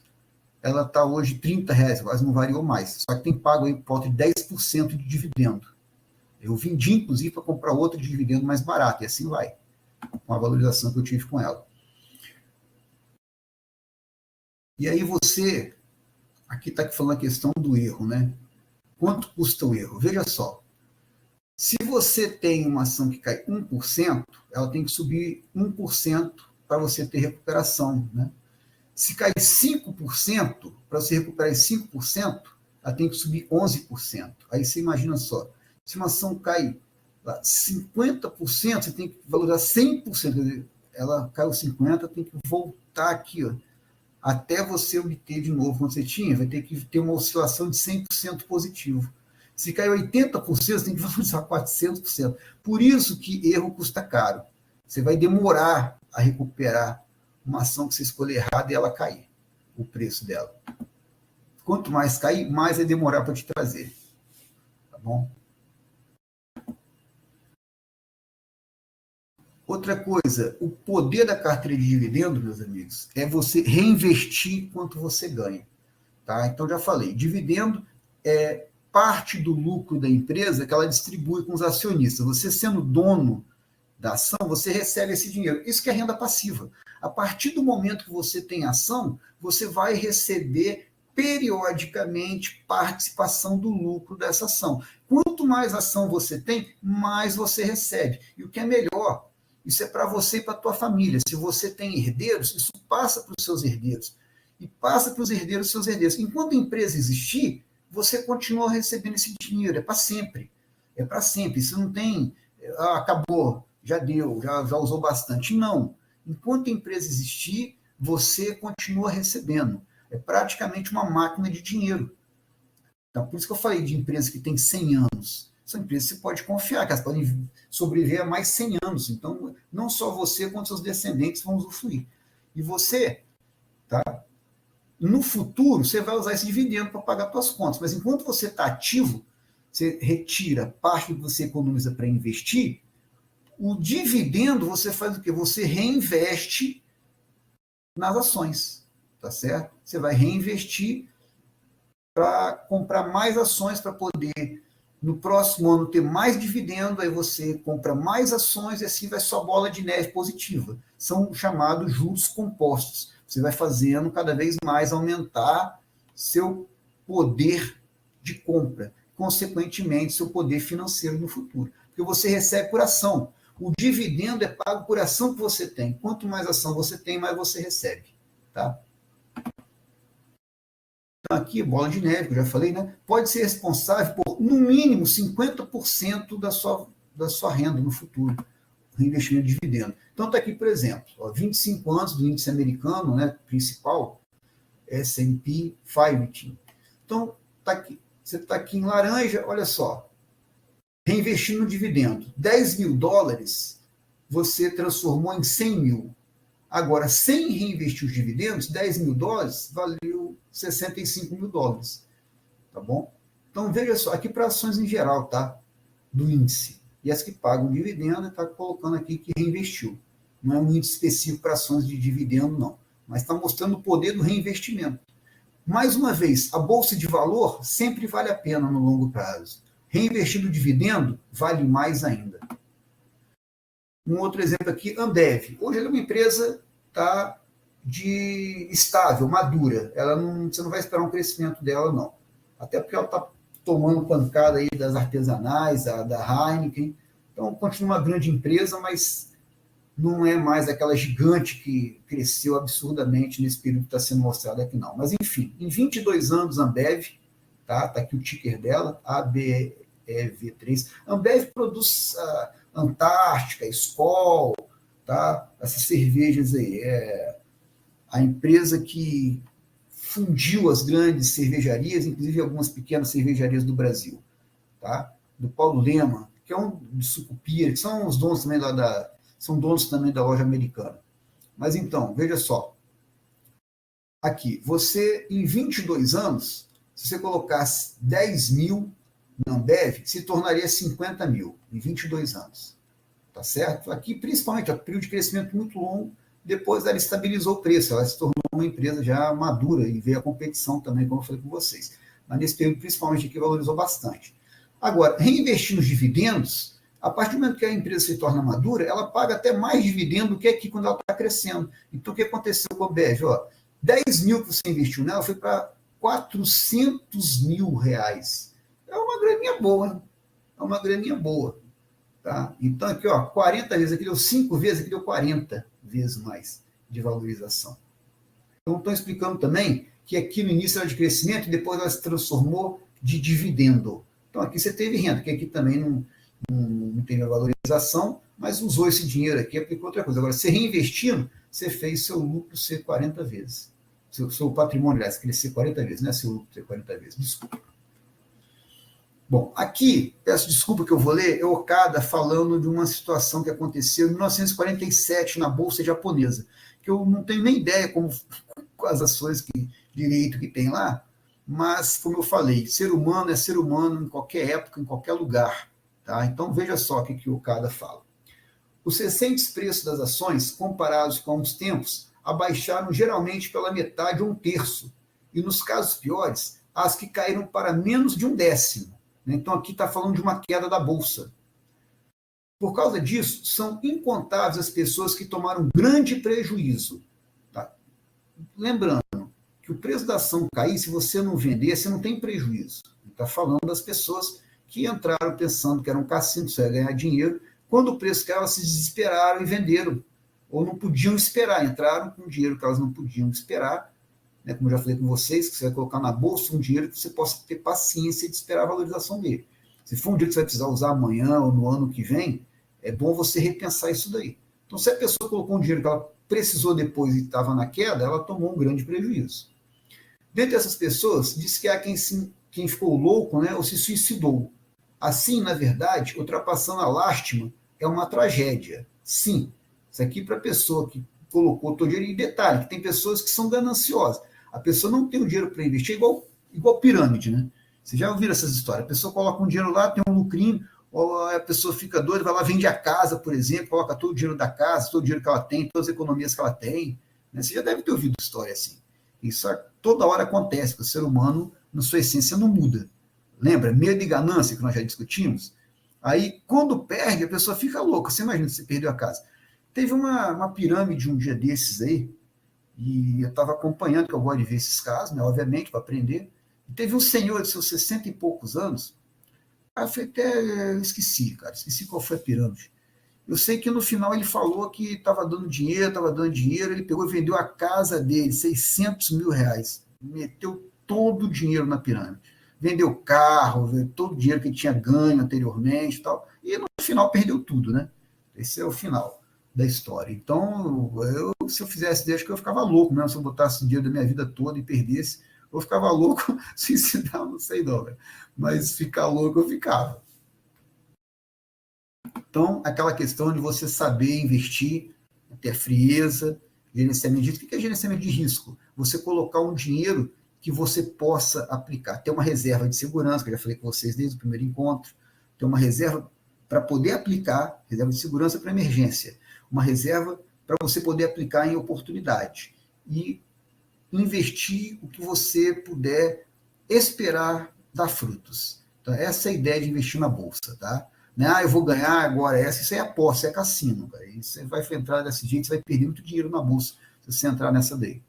ela está hoje R$ 30, quase não variou mais, só que tem pago aí por volta de 10% de dividendo. Eu vendi, inclusive, para comprar outra de dividendo mais barato, e assim vai, com a valorização que eu tive com ela. E aí você, aqui está falando a questão do erro, né? Quanto custa o erro? Veja só, se você tem uma ação que cai 1%, ela tem que subir 1% para você ter recuperação, né? Se cai 5%, para você recuperar esse 5%, ela tem que subir 11%. Aí você imagina só, se uma ação cai 50%, você tem que valorizar 100%. Ela caiu 50%, tem que voltar aqui, ó, até você obter de novo quando você tinha, vai ter que ter uma oscilação de 100% positivo. Se caiu 80%, você tem que valorizar 400%. Por isso que erro custa caro. Você vai demorar a recuperar uma ação que você escolher errado e ela cair, o preço dela. Quanto mais cair, mais vai demorar para te trazer. Tá bom? Outra coisa, o poder da carteira de dividendo, meus amigos, é você reinvestir quanto você ganha. Tá? Então, já falei, dividendo é parte do lucro da empresa que ela distribui com os acionistas. Você sendo dono da ação, você recebe esse dinheiro. Isso que é renda passiva. A partir do momento que você tem ação, você vai receber periodicamente participação do lucro dessa ação. Quanto mais ação você tem, mais você recebe. E o que é melhor, isso é para você e para a tua família. Se você tem herdeiros, isso passa para os seus herdeiros. E passa para os herdeiros dos seus herdeiros. Enquanto a empresa existir, você continua recebendo esse dinheiro. É para sempre. É para sempre. Isso não tem... acabou, já deu, já usou bastante. Não. Enquanto a empresa existir, você continua recebendo. É praticamente uma máquina de dinheiro. Então, por isso que eu falei de empresas que têm 100 anos. São empresas que você pode confiar, que elas podem sobreviver a mais 100 anos. Então, não só você, quanto seus descendentes vão usufruir. E você, tá? No futuro, você vai usar esse dividendo para pagar suas contas. Mas enquanto você está ativo, você retira parte do que você economiza para investir, o dividendo você faz o quê? Você reinveste nas ações, tá certo? Você vai reinvestir para comprar mais ações para poder, no próximo ano, ter mais dividendo, aí você compra mais ações e assim vai sua bola de neve positiva. São chamados juros compostos. Você vai fazendo cada vez mais aumentar seu poder de compra, consequentemente, seu poder financeiro no futuro. Porque você recebe por ação. O dividendo é pago por ação que você tem. Quanto mais ação você tem, mais você recebe. Tá? Então, aqui, bola de neve, que eu já falei, né? Pode ser responsável por, no mínimo, 50% da sua renda no futuro, reinvestimento de dividendo. Então, está aqui, por exemplo, 25 anos do índice americano, né, principal, S&P 500. Então, tá aqui, você está aqui em laranja, olha só, reinvestindo no dividendo. $10.000 você transformou em 100 mil. Agora, sem reinvestir os dividendos, $10.000 valeu $65.000. Tá bom? Então, veja só, aqui para ações em geral, tá? Do índice. E as que pagam dividendo, está colocando aqui que reinvestiu. Não é um índice específico para ações de dividendo, não. Mas está mostrando o poder do reinvestimento. Mais uma vez, a bolsa de valor sempre vale a pena no longo prazo. Reinvestir no dividendo vale mais ainda. Um outro exemplo aqui, Ambev. Hoje ela é uma empresa estável, madura. Você não vai esperar um crescimento dela, não. Até porque ela está tomando pancada aí das artesanais, da Heineken. Então, continua uma grande empresa, mas não é mais aquela gigante que cresceu absurdamente nesse período que está sendo mostrado aqui, não. Mas, enfim, em 22 anos, Ambev, tá aqui o ticker dela, ABEV3. Ambev produz Antártica, Skol, tá? Essas cervejas aí. A empresa que fundiu as grandes cervejarias, inclusive algumas pequenas cervejarias do Brasil, tá? Do Paulo Lema, que é um de Sucupira, que são os donos também são donos também da loja americana. Mas então, veja só. Aqui, você, em 22 anos, se você colocasse 10 mil na Ambev, se tornaria 50 mil em 22 anos. Tá certo? Aqui, principalmente, um período de crescimento muito longo, depois ela estabilizou o preço, ela se tornou uma empresa já madura e veio a competição também, como eu falei com vocês. Mas nesse período, principalmente aqui, valorizou bastante. Agora, reinvestir nos dividendos, a partir do momento que a empresa se torna madura, ela paga até mais dividendo do que aqui quando ela está crescendo. Então, o que aconteceu com a Ambev? 10 mil que você investiu nela foi para 400 mil reais. É uma graninha boa. É uma graninha boa. Tá? Então, aqui, 40 vezes, aqui deu 5 vezes, aqui deu 40 vezes mais de valorização. Então, estou explicando também que aqui no início era de crescimento e depois ela se transformou de dividendo. Então, aqui você teve renda, que aqui também não teve a valorização, mas usou esse dinheiro aqui e aplicou outra coisa. Agora, você reinvestindo, você fez seu lucro ser 40 vezes. Seu patrimônio, aliás, crescer 40 vezes, não é seu lucro ser 40 vezes, desculpa. Bom, aqui, peço desculpa que eu vou ler, é Okada falando de uma situação que aconteceu em 1947 na Bolsa Japonesa, que eu não tenho nem ideia com as ações direito que tem lá, mas, como eu falei, ser humano é ser humano em qualquer época, em qualquer lugar. Tá? Então, veja só o que o Okada fala. Os recentes preços das ações, comparados com os tempos, abaixaram geralmente pela metade ou um terço, e nos casos piores, as que caíram para menos de um décimo. Então, aqui está falando de uma queda da Bolsa. Por causa disso, são incontáveis as pessoas que tomaram grande prejuízo. Tá? Lembrando que o preço da ação cair, se você não vender, você não tem prejuízo. Está falando das pessoas que entraram pensando que era um cassino, você ia ganhar dinheiro. Quando o preço caiu, elas se desesperaram e venderam. Ou não podiam esperar, entraram com dinheiro que elas não podiam esperar, né, como eu já falei com vocês, que você vai colocar na bolsa um dinheiro que você possa ter paciência de esperar a valorização dele. Se for um dinheiro que você vai precisar usar amanhã ou no ano que vem, é bom você repensar isso daí. Então, se a pessoa colocou um dinheiro que ela precisou depois e estava na queda, ela tomou um grande prejuízo. Dentre essas pessoas, diz que há quem ficou louco, né, ou se suicidou. Assim, na verdade, ultrapassando a lástima é uma tragédia. Sim, isso aqui para a pessoa que colocou todo o dinheiro. E detalhe, que tem pessoas que são gananciosas. A pessoa não tem o dinheiro para investir, igual pirâmide, né? Vocês já ouviram essas histórias? A pessoa coloca um dinheiro lá, tem um lucrinho, ou a pessoa fica doida, vai lá, vende a casa, por exemplo, coloca todo o dinheiro da casa, todo o dinheiro que ela tem, todas as economias que ela tem. Né? Você já deve ter ouvido história assim. Isso toda hora acontece, porque o ser humano, na sua essência, não muda. Lembra? Medo e ganância, que nós já discutimos? Aí, quando perde, a pessoa fica louca. Você imagina se você perdeu a casa. Teve uma pirâmide um dia desses aí, e eu estava acompanhando, que eu gosto de ver esses casos, né, obviamente, para aprender. E teve um senhor de seus 60 e poucos anos, eu esqueci qual foi a pirâmide. Eu sei que no final ele falou que estava dando dinheiro, ele pegou e vendeu a casa dele, 600 mil reais. Meteu todo o dinheiro na pirâmide. Vendeu carro, vendeu todo o dinheiro que ele tinha ganho anteriormente e tal. E no final perdeu tudo, né? Esse é o final da história. Então, se eu fizesse desse, eu ficava louco mesmo, se eu botasse o dinheiro da minha vida toda e perdesse. Eu ficava louco, suicidar, não sei não, né? Mas ficar louco eu ficava. Então, aquela questão de você saber investir, ter frieza, gerenciamento de risco. O que é gerenciamento de risco? Você colocar um dinheiro que você possa aplicar. Ter uma reserva de segurança, que eu já falei com vocês desde o primeiro encontro, ter uma reserva para poder aplicar, reserva de segurança para emergência, uma reserva para você poder aplicar em oportunidade e investir o que você puder esperar dar frutos. Então, essa é a ideia de investir na bolsa, tá? Não, eu vou ganhar agora essa, isso é aposta, isso é cassino, cara. E você vai entrar desse jeito, você vai perder muito dinheiro na bolsa se você entrar nessa daí.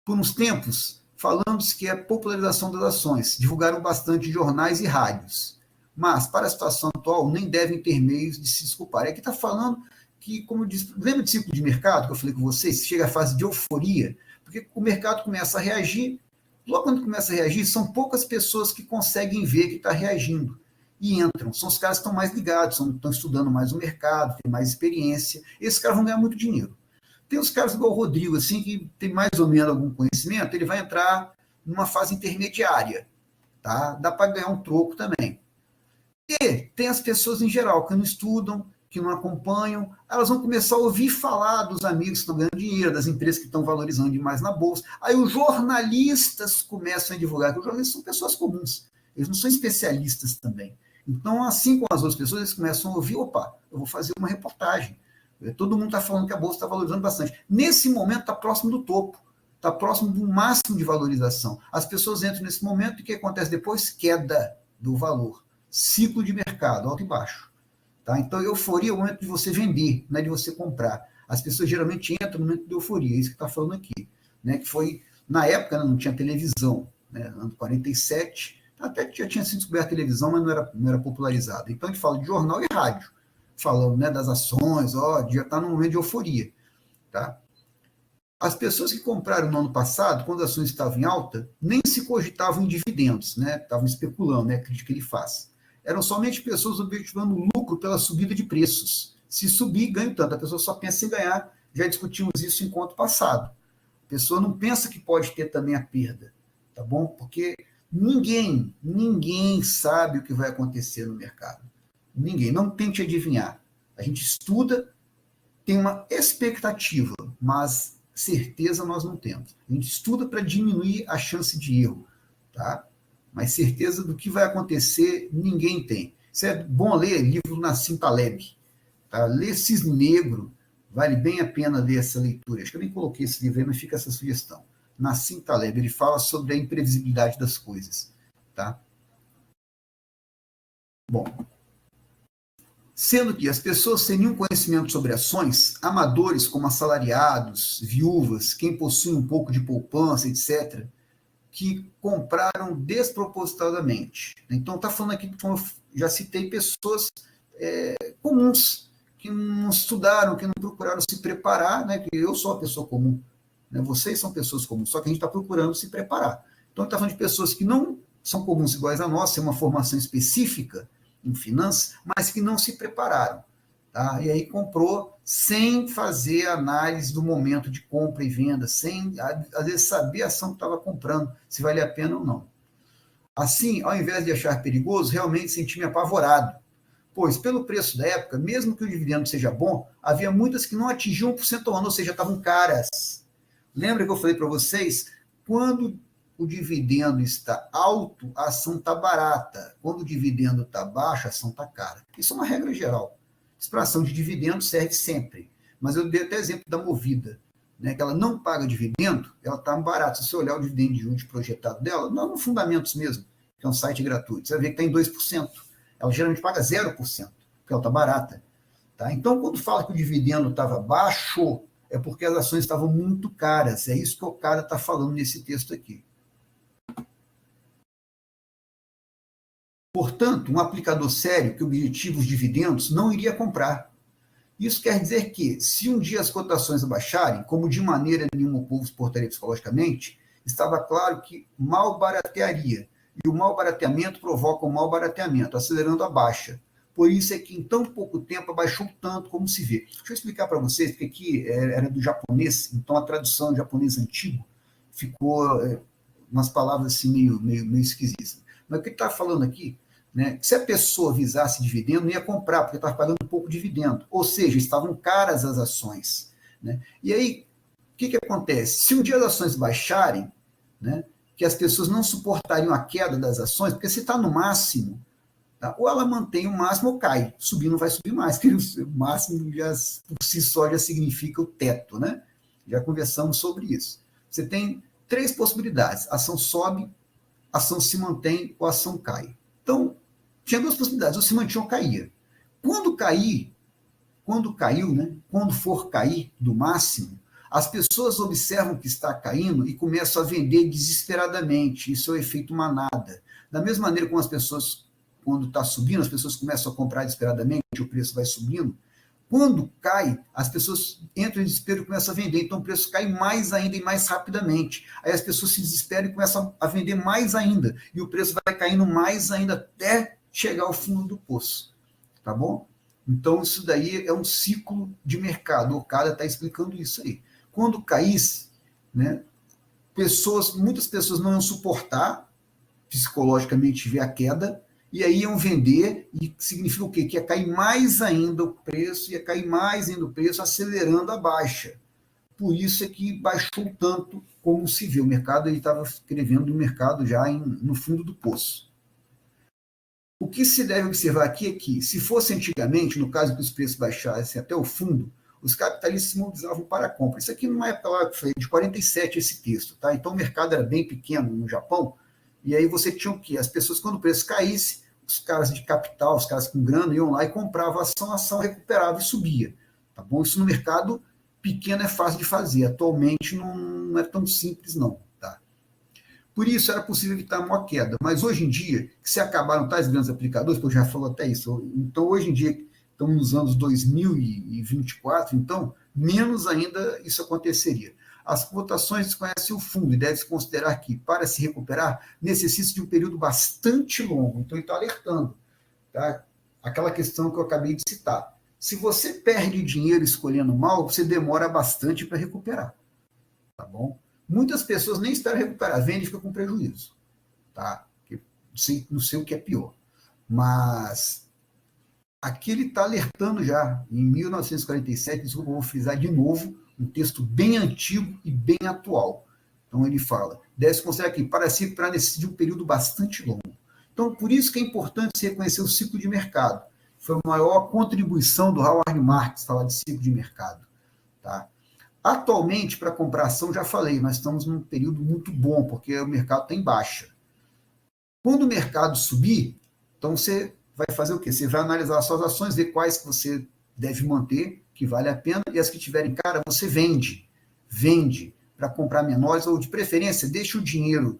Por uns tempos, falamos que é a popularização das ações, divulgaram bastante jornais e rádios, mas para a situação atual nem devem ter meios de se desculpar. E aqui está falando que, como eu disse, lembra de ciclo de mercado que eu falei com vocês? Chega a fase de euforia, porque o mercado começa a reagir, logo quando começa a reagir, são poucas pessoas que conseguem ver que está reagindo e entram. São os caras que estão mais ligados, estão estudando mais o mercado, têm mais experiência. Esses caras vão ganhar muito dinheiro. Tem os caras igual o Rodrigo, assim, que tem mais ou menos algum conhecimento, ele vai entrar numa fase intermediária, tá? Dá para ganhar um troco também. E tem as pessoas em geral que não estudam, que não acompanham, elas vão começar a ouvir falar dos amigos que estão ganhando dinheiro, das empresas que estão valorizando demais na bolsa. Aí os jornalistas começam a divulgar, que os jornalistas são pessoas comuns, eles não são especialistas também. Então, assim como as outras pessoas, eles começam a ouvir, opa, eu vou fazer uma reportagem. Todo mundo está falando que a bolsa está valorizando bastante. Nesse momento, está próximo do topo, está próximo do máximo de valorização. As pessoas entram nesse momento e o que acontece depois? Queda do valor. Ciclo de mercado, alto e baixo. Tá? Então, euforia é o momento de você vender, não é de você comprar. As pessoas geralmente entram no momento de euforia, é isso que está falando aqui. Né? Que foi, na época, não tinha televisão, né? Ano 47, até já tinha sido descoberta a televisão, mas não era popularizada. Então, a gente fala de jornal e rádio, falando, né, das ações, já está num momento de euforia. Tá? As pessoas que compraram no ano passado, quando as ações estavam em alta, nem se cogitavam em dividendos, né? Estavam especulando, né? A crítica que ele faz. Eram somente pessoas objetivando lucro pela subida de preços. Se subir, ganho tanto. A pessoa só pensa em ganhar. Já discutimos isso em encontro passado. A pessoa não pensa que pode ter também a perda, tá bom? Porque ninguém sabe o que vai acontecer no mercado. Ninguém. Não tente adivinhar. A gente estuda, tem uma expectativa, mas certeza nós não temos. A gente estuda para diminuir a chance de erro, tá? Mas certeza do que vai acontecer, ninguém tem. Isso é bom ler livro do Nassim Taleb. Tá? Ler Cisne Negro, vale bem a pena ler essa leitura. Acho que eu nem coloquei esse livro aí, mas fica essa sugestão. Nassim Taleb, ele fala sobre a imprevisibilidade das coisas. Tá? Bom, sendo que as pessoas sem nenhum conhecimento sobre ações, amadores como assalariados, viúvas, quem possui um pouco de poupança, etc., que compraram despropositadamente. Então, está falando aqui, como eu já citei, pessoas comuns, que não estudaram, que não procuraram se preparar, né? Que eu sou uma pessoa comum, né? Vocês são pessoas comuns, só que a gente está procurando se preparar. Então, está falando de pessoas que não são comuns iguais a nós, têm uma formação específica em finanças, mas que não se prepararam. Tá? E aí comprou sem fazer análise do momento de compra e venda, sem, às vezes, saber a ação que estava comprando, se vale a pena ou não. Assim, ao invés de achar perigoso, realmente senti-me apavorado, pois, pelo preço da época, mesmo que o dividendo seja bom, havia muitas que não atingiam 1% ao ano, ou seja, estavam caras. Lembra que eu falei para vocês? Quando o dividendo está alto, a ação está barata. Quando o dividendo está baixo, a ação está cara. Isso é uma regra geral. Extração de dividendo serve sempre. Mas eu dei até exemplo da Movida, né, que ela não paga dividendo, ela está barata. Se você olhar o dividendo de juros projetado dela, não no Fundamentos mesmo, que é um site gratuito, você vai ver que está em 2%. Ela geralmente paga 0%, porque ela está barata. Tá? Então, quando fala que o dividendo estava baixo, é porque as ações estavam muito caras. É isso que o cara está falando nesse texto aqui. Portanto, um aplicador sério que objetiva os dividendos não iria comprar. Isso quer dizer que, se um dia as cotações abaixarem, como de maneira nenhuma o povo suportaria psicologicamente, estava claro que mal baratearia. E o mal barateamento provoca o mal barateamento, acelerando a baixa. Por isso é que em tão pouco tempo abaixou tanto como se vê. Deixa eu explicar para vocês, porque aqui era do japonês, então a tradução do japonês antigo ficou umas palavras assim meio esquisitas. Mas o que ele está falando aqui, né, se a pessoa visasse dividendo, não ia comprar, porque estava pagando pouco dividendo. Ou seja, estavam caras as ações. Né? E aí, o que acontece? Se um dia as ações baixarem, né, que as pessoas não suportariam a queda das ações, porque se está no máximo, tá, ou ela mantém o máximo ou cai. Subir não vai subir mais, porque o máximo já, por si só já significa o teto. Né? Já conversamos sobre isso. Você tem 3 possibilidades. A ação sobe, a ação se mantém ou a ação cai. Então, tinha 2 possibilidades, ou se mantinha ou caía. Quando caiu, né, quando for cair do máximo, as pessoas observam que está caindo e começam a vender desesperadamente. Isso é o efeito manada. Da mesma maneira como as pessoas, quando está subindo, as pessoas começam a comprar desesperadamente, o preço vai subindo. Quando cai, as pessoas entram em desespero e começam a vender, então o preço cai mais ainda e mais rapidamente. Aí as pessoas se desesperam e começam a vender mais ainda, e o preço vai caindo mais ainda até chegar ao fundo do poço. Tá bom? Então isso daí é um ciclo de mercado. O Okada está explicando isso aí. Quando caísse, né, muitas pessoas não iam suportar psicologicamente ver a queda, e aí iam vender, e significa o quê? Que ia cair mais ainda o preço, ia cair mais ainda o preço, acelerando a baixa. Por isso é que baixou tanto como se vê. O mercado estava escrevendo o mercado já no fundo do poço. O que se deve observar aqui é que, se fosse antigamente, no caso que os preços baixassem até o fundo, os capitalistas se mobilizavam para a compra. Isso aqui numa época lá, foi de 47 esse texto, tá? Então o mercado era bem pequeno no Japão, e aí você tinha o quê? As pessoas, quando o preço caísse, os caras de capital, os caras com grana, iam lá e compravam a ação recuperava e subia. Tá bom? Isso no mercado pequeno é fácil de fazer. Atualmente não é tão simples, não. Tá? Por isso era possível evitar uma queda. Mas hoje em dia, que se acabaram tais grandes aplicadores, porque eu já falou até isso, então hoje em dia, estamos nos anos 2024, então menos ainda isso aconteceria. As cotações desconhecem o fundo e deve-se considerar que, para se recuperar, necessita de um período bastante longo. Então, ele está alertando. Tá? Aquela questão que eu acabei de citar. Se você perde dinheiro escolhendo mal, você demora bastante para recuperar. Tá bom? Muitas pessoas nem esperam recuperar, vendem e ficam com prejuízo. Tá? Não sei o que é pior. Mas aqui ele está alertando já, em 1947, desculpa, eu vou frisar de novo, um texto bem antigo e bem atual. Então ele fala, deve-se considerar que para necessitar de um período bastante longo. Então, por isso que é importante se reconhecer o ciclo de mercado. Foi a maior contribuição do Howard Marks, falar de ciclo de mercado. Tá? Atualmente, para comprar ação, já falei, nós estamos num período muito bom, porque o mercado está em baixa. Quando o mercado subir, então você vai fazer o quê? Você vai analisar as suas ações, ver quais que você deve manter, que vale a pena, e as que tiverem cara, você vende. Vende para comprar menores, ou de preferência, deixa o dinheiro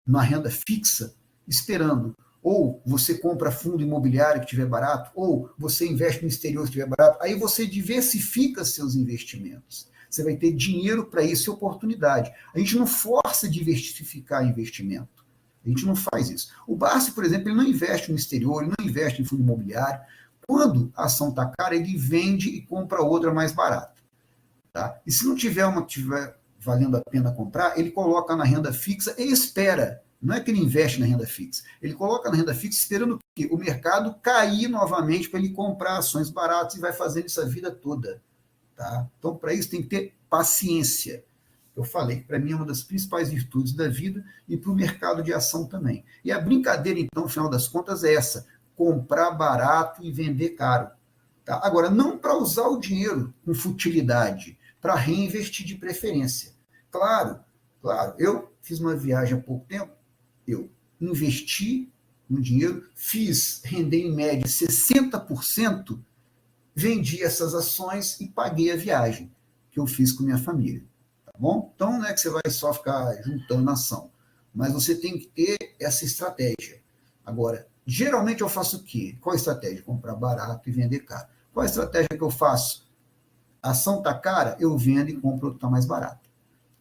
na renda fixa, esperando. Ou você compra fundo imobiliário que estiver barato, ou você investe no exterior que estiver barato. Aí você diversifica seus investimentos. Você vai ter dinheiro para isso e oportunidade. A gente não força diversificar investimento. A gente não faz isso. O Barsi, por exemplo, ele não investe no exterior, ele não investe em fundo imobiliário. Quando a ação está cara, ele vende e compra outra mais barata. Tá? E se não tiver uma que tiver valendo a pena comprar, ele coloca na renda fixa e espera. Não é que ele investe na renda fixa. Ele coloca na renda fixa esperando que o mercado cair novamente para ele comprar ações baratas e vai fazendo isso a vida toda. Tá? Então, para isso, tem que ter paciência. Eu falei que para mim é uma das principais virtudes da vida e para o mercado de ação também. E a brincadeira, então, no final das contas, é essa: comprar barato e vender caro. Tá? Agora, não para usar o dinheiro com futilidade, para reinvestir de preferência. Claro, eu fiz uma viagem há pouco tempo, eu investi no dinheiro, fiz render em média 60%, vendi essas ações e paguei a viagem que eu fiz com minha família. Tá bom? Então não é que você vai só ficar juntando ação, mas você tem que ter essa estratégia. Agora, geralmente eu faço o quê? Qual a estratégia? Comprar barato e vender caro. Qual a estratégia que eu faço? A ação está cara, eu vendo e compro o que está mais barato.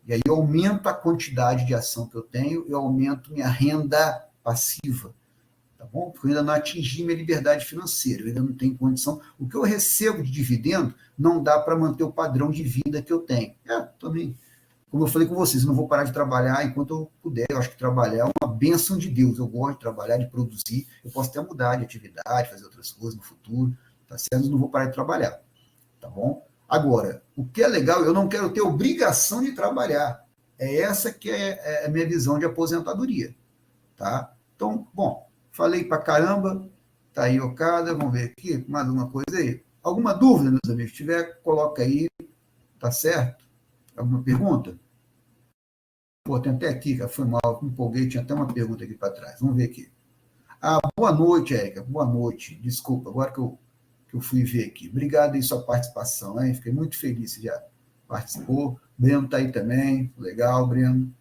E aí eu aumento a quantidade de ação que eu tenho, eu aumento minha renda passiva, tá bom? Porque eu ainda não atingi minha liberdade financeira, eu ainda não tenho condição. O que eu recebo de dividendo não dá para manter o padrão de vida que eu tenho. Também, como eu falei com vocês, eu não vou parar de trabalhar enquanto eu puder. Eu acho que trabalhar é uma bênção de Deus. Eu gosto de trabalhar, de produzir. Eu posso até mudar de atividade, fazer outras coisas no futuro, tá certo? Eu não vou parar de trabalhar, tá bom? Agora, o que é legal, eu não quero ter obrigação de trabalhar. É essa que é a minha visão de aposentadoria, tá? Então, bom, falei pra caramba, tá aí, Okada, vamos ver aqui, mais alguma coisa aí. Alguma dúvida, meus amigos? Se tiver, coloca aí, tá certo? Alguma pergunta? Pô, tem até aqui, cara, foi mal, me empolguei, tinha até uma pergunta aqui para trás. Vamos ver aqui. Boa noite, Érica, boa noite. Desculpa, agora que eu fui ver aqui. Obrigado aí sua participação, hein? Fiquei muito feliz que já participou. Breno está aí também, legal, Breno.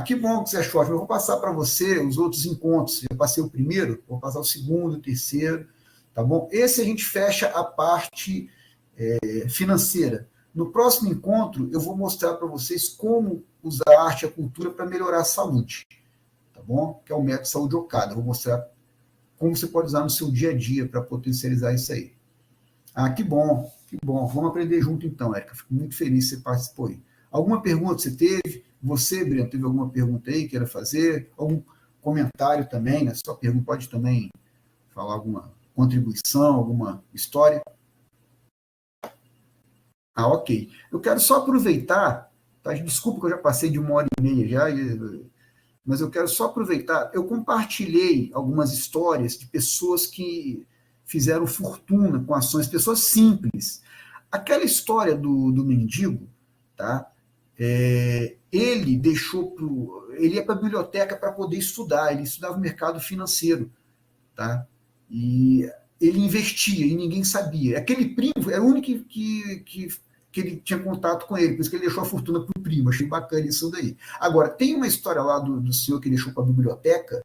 Que bom que você achou. Eu vou passar para você os outros encontros. Eu passei o primeiro, vou passar o segundo, o terceiro, tá bom? Esse a gente fecha a parte financeira. No próximo encontro, eu vou mostrar para vocês como usar a arte e a cultura para melhorar a saúde, tá bom? Que é o método Saúde Okada. Eu vou mostrar como você pode usar no seu dia a dia para potencializar isso aí. Que bom, que bom. Vamos aprender junto então, Érica. Fico muito feliz que você participou aí. Alguma pergunta você teve? Você, Breno, teve alguma pergunta aí que queira fazer? Algum comentário também, né? Sua pergunta pode também falar alguma contribuição, alguma história. Ok. Eu quero só aproveitar, tá? Desculpa que eu já passei de 1h30 já, mas eu quero só aproveitar. Eu compartilhei algumas histórias de pessoas que fizeram fortuna com ações, pessoas simples. Aquela história do mendigo, tá? Ele ele ia para a biblioteca para poder estudar, ele estudava o mercado financeiro, tá? E ele investia e ninguém sabia. Aquele primo era o único que ele tinha contato com ele, por isso que ele deixou a fortuna para o primo. Achei bacana isso daí. Agora, tem uma história lá do senhor que deixou para a biblioteca,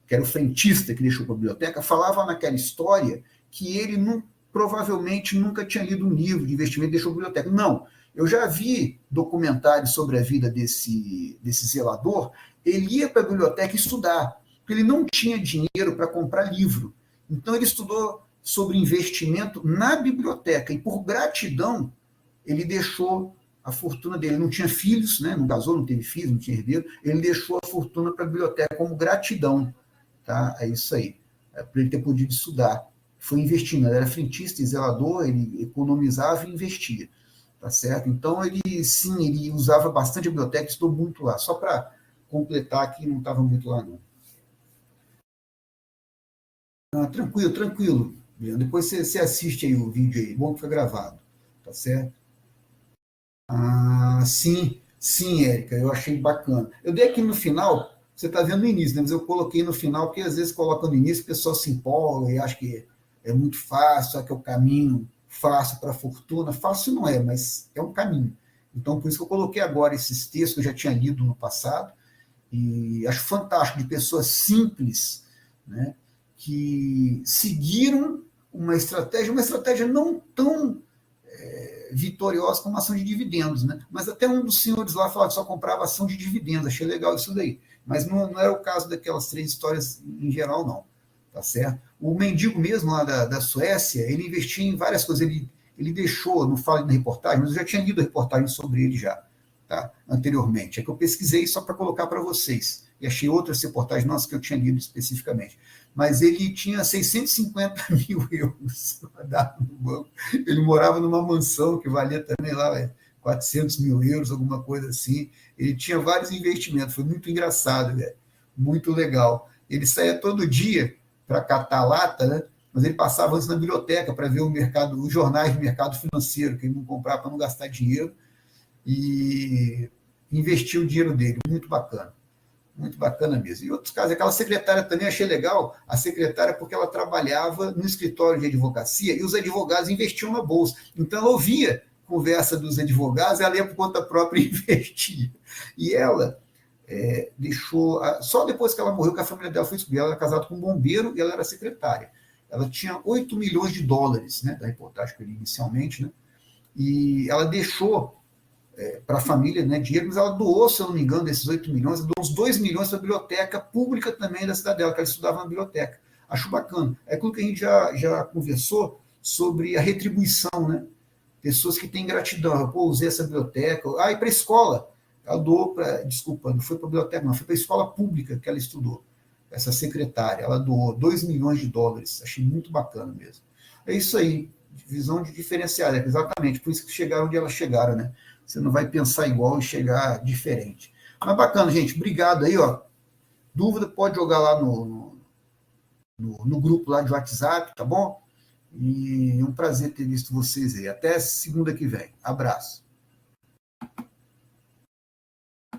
que era o frentista que deixou para a biblioteca, falava naquela história que ele provavelmente nunca tinha lido um livro de investimento e deixou para a biblioteca. Não, eu já vi documentários sobre a vida desse zelador, ele ia para a biblioteca estudar, porque ele não tinha dinheiro para comprar livro. Então ele estudou sobre investimento na biblioteca e por gratidão ele deixou a fortuna dele. Ele não tinha filhos, né? Não casou, não teve filhos, não tinha herdeiro. Ele deixou a fortuna para a biblioteca como gratidão. Tá? É isso aí. Para ele ter podido estudar. Foi investindo. Ele era frentista e zelador, ele economizava e investia. Tá certo? Então, ele usava bastante a biblioteca, estudou muito lá. Só para completar aqui, não estava muito lá, não. Tranquilo. Depois você assiste aí o vídeo aí. Bom que foi gravado. Tá certo? Sim, Érica, eu achei bacana. Eu dei aqui no final, você está vendo no início, né? Mas eu coloquei no final, porque às vezes coloca no início, o pessoal se empolga e acha que é muito fácil, só que é o caminho fácil para a fortuna. Fácil não é, mas é um caminho. Então, por isso que eu coloquei agora esses textos que eu já tinha lido no passado, e acho fantástico, de pessoas simples, né, que seguiram uma estratégia não tão vitoriosa como ação de dividendos, né? Mas até um dos senhores lá falava que só comprava ação de dividendos, achei legal isso daí. Mas não era o caso daquelas 3 histórias em geral, não. Tá certo? O mendigo mesmo lá da Suécia, ele investia em várias coisas, ele deixou, não falo na reportagem, mas eu já tinha lido a reportagem sobre ele já, tá? Anteriormente. É que eu pesquisei só para colocar para vocês. E achei outras reportagens nossas que eu tinha lido especificamente. Mas ele tinha 650 mil euros guardado no banco. Ele morava numa mansão que valia também lá 400 mil euros, alguma coisa assim. Ele tinha vários investimentos, foi muito engraçado, muito legal. Ele saía todo dia para catar lata, né? Mas ele passava antes na biblioteca para ver os jornais do mercado financeiro, que ele não comprava para não gastar dinheiro, e investia o dinheiro dele, muito bacana. Muito bacana mesmo. E outros casos, aquela secretária também achei legal, a secretária porque ela trabalhava no escritório de advocacia e os advogados investiam na bolsa. Então ela ouvia conversa dos advogados, ela ia por conta própria e investia. E ela deixou, só depois que ela morreu, que a família dela foi descobrir, ela era casada com um bombeiro e ela era secretária. ela tinha 8 milhões de dólares, né, da reportagem que eu li inicialmente, né, e ela deixou para a família, né, dinheiro, mas ela doou, se eu não me engano, desses 8 milhões, ela doou uns 2 milhões para a biblioteca pública também da cidade dela, que ela estudava na biblioteca. Acho bacana. É aquilo que a gente já conversou sobre a retribuição, né? Pessoas que têm gratidão. Pô, usei essa biblioteca. Ah, e para a escola. Ela doou para. Desculpa, não foi para a biblioteca, não. Foi para a escola pública que ela estudou. Essa secretária. Ela doou 2 milhões de dólares. Achei muito bacana mesmo. É isso aí. Visão de diferenciada. Exatamente. Por isso que chegaram onde elas chegaram, né? Você não vai pensar igual e chegar diferente. Mas bacana, gente. Obrigado aí, ó. Dúvida, pode jogar lá no grupo lá de WhatsApp, tá bom? E é um prazer ter visto vocês aí. Até segunda que vem. Abraço.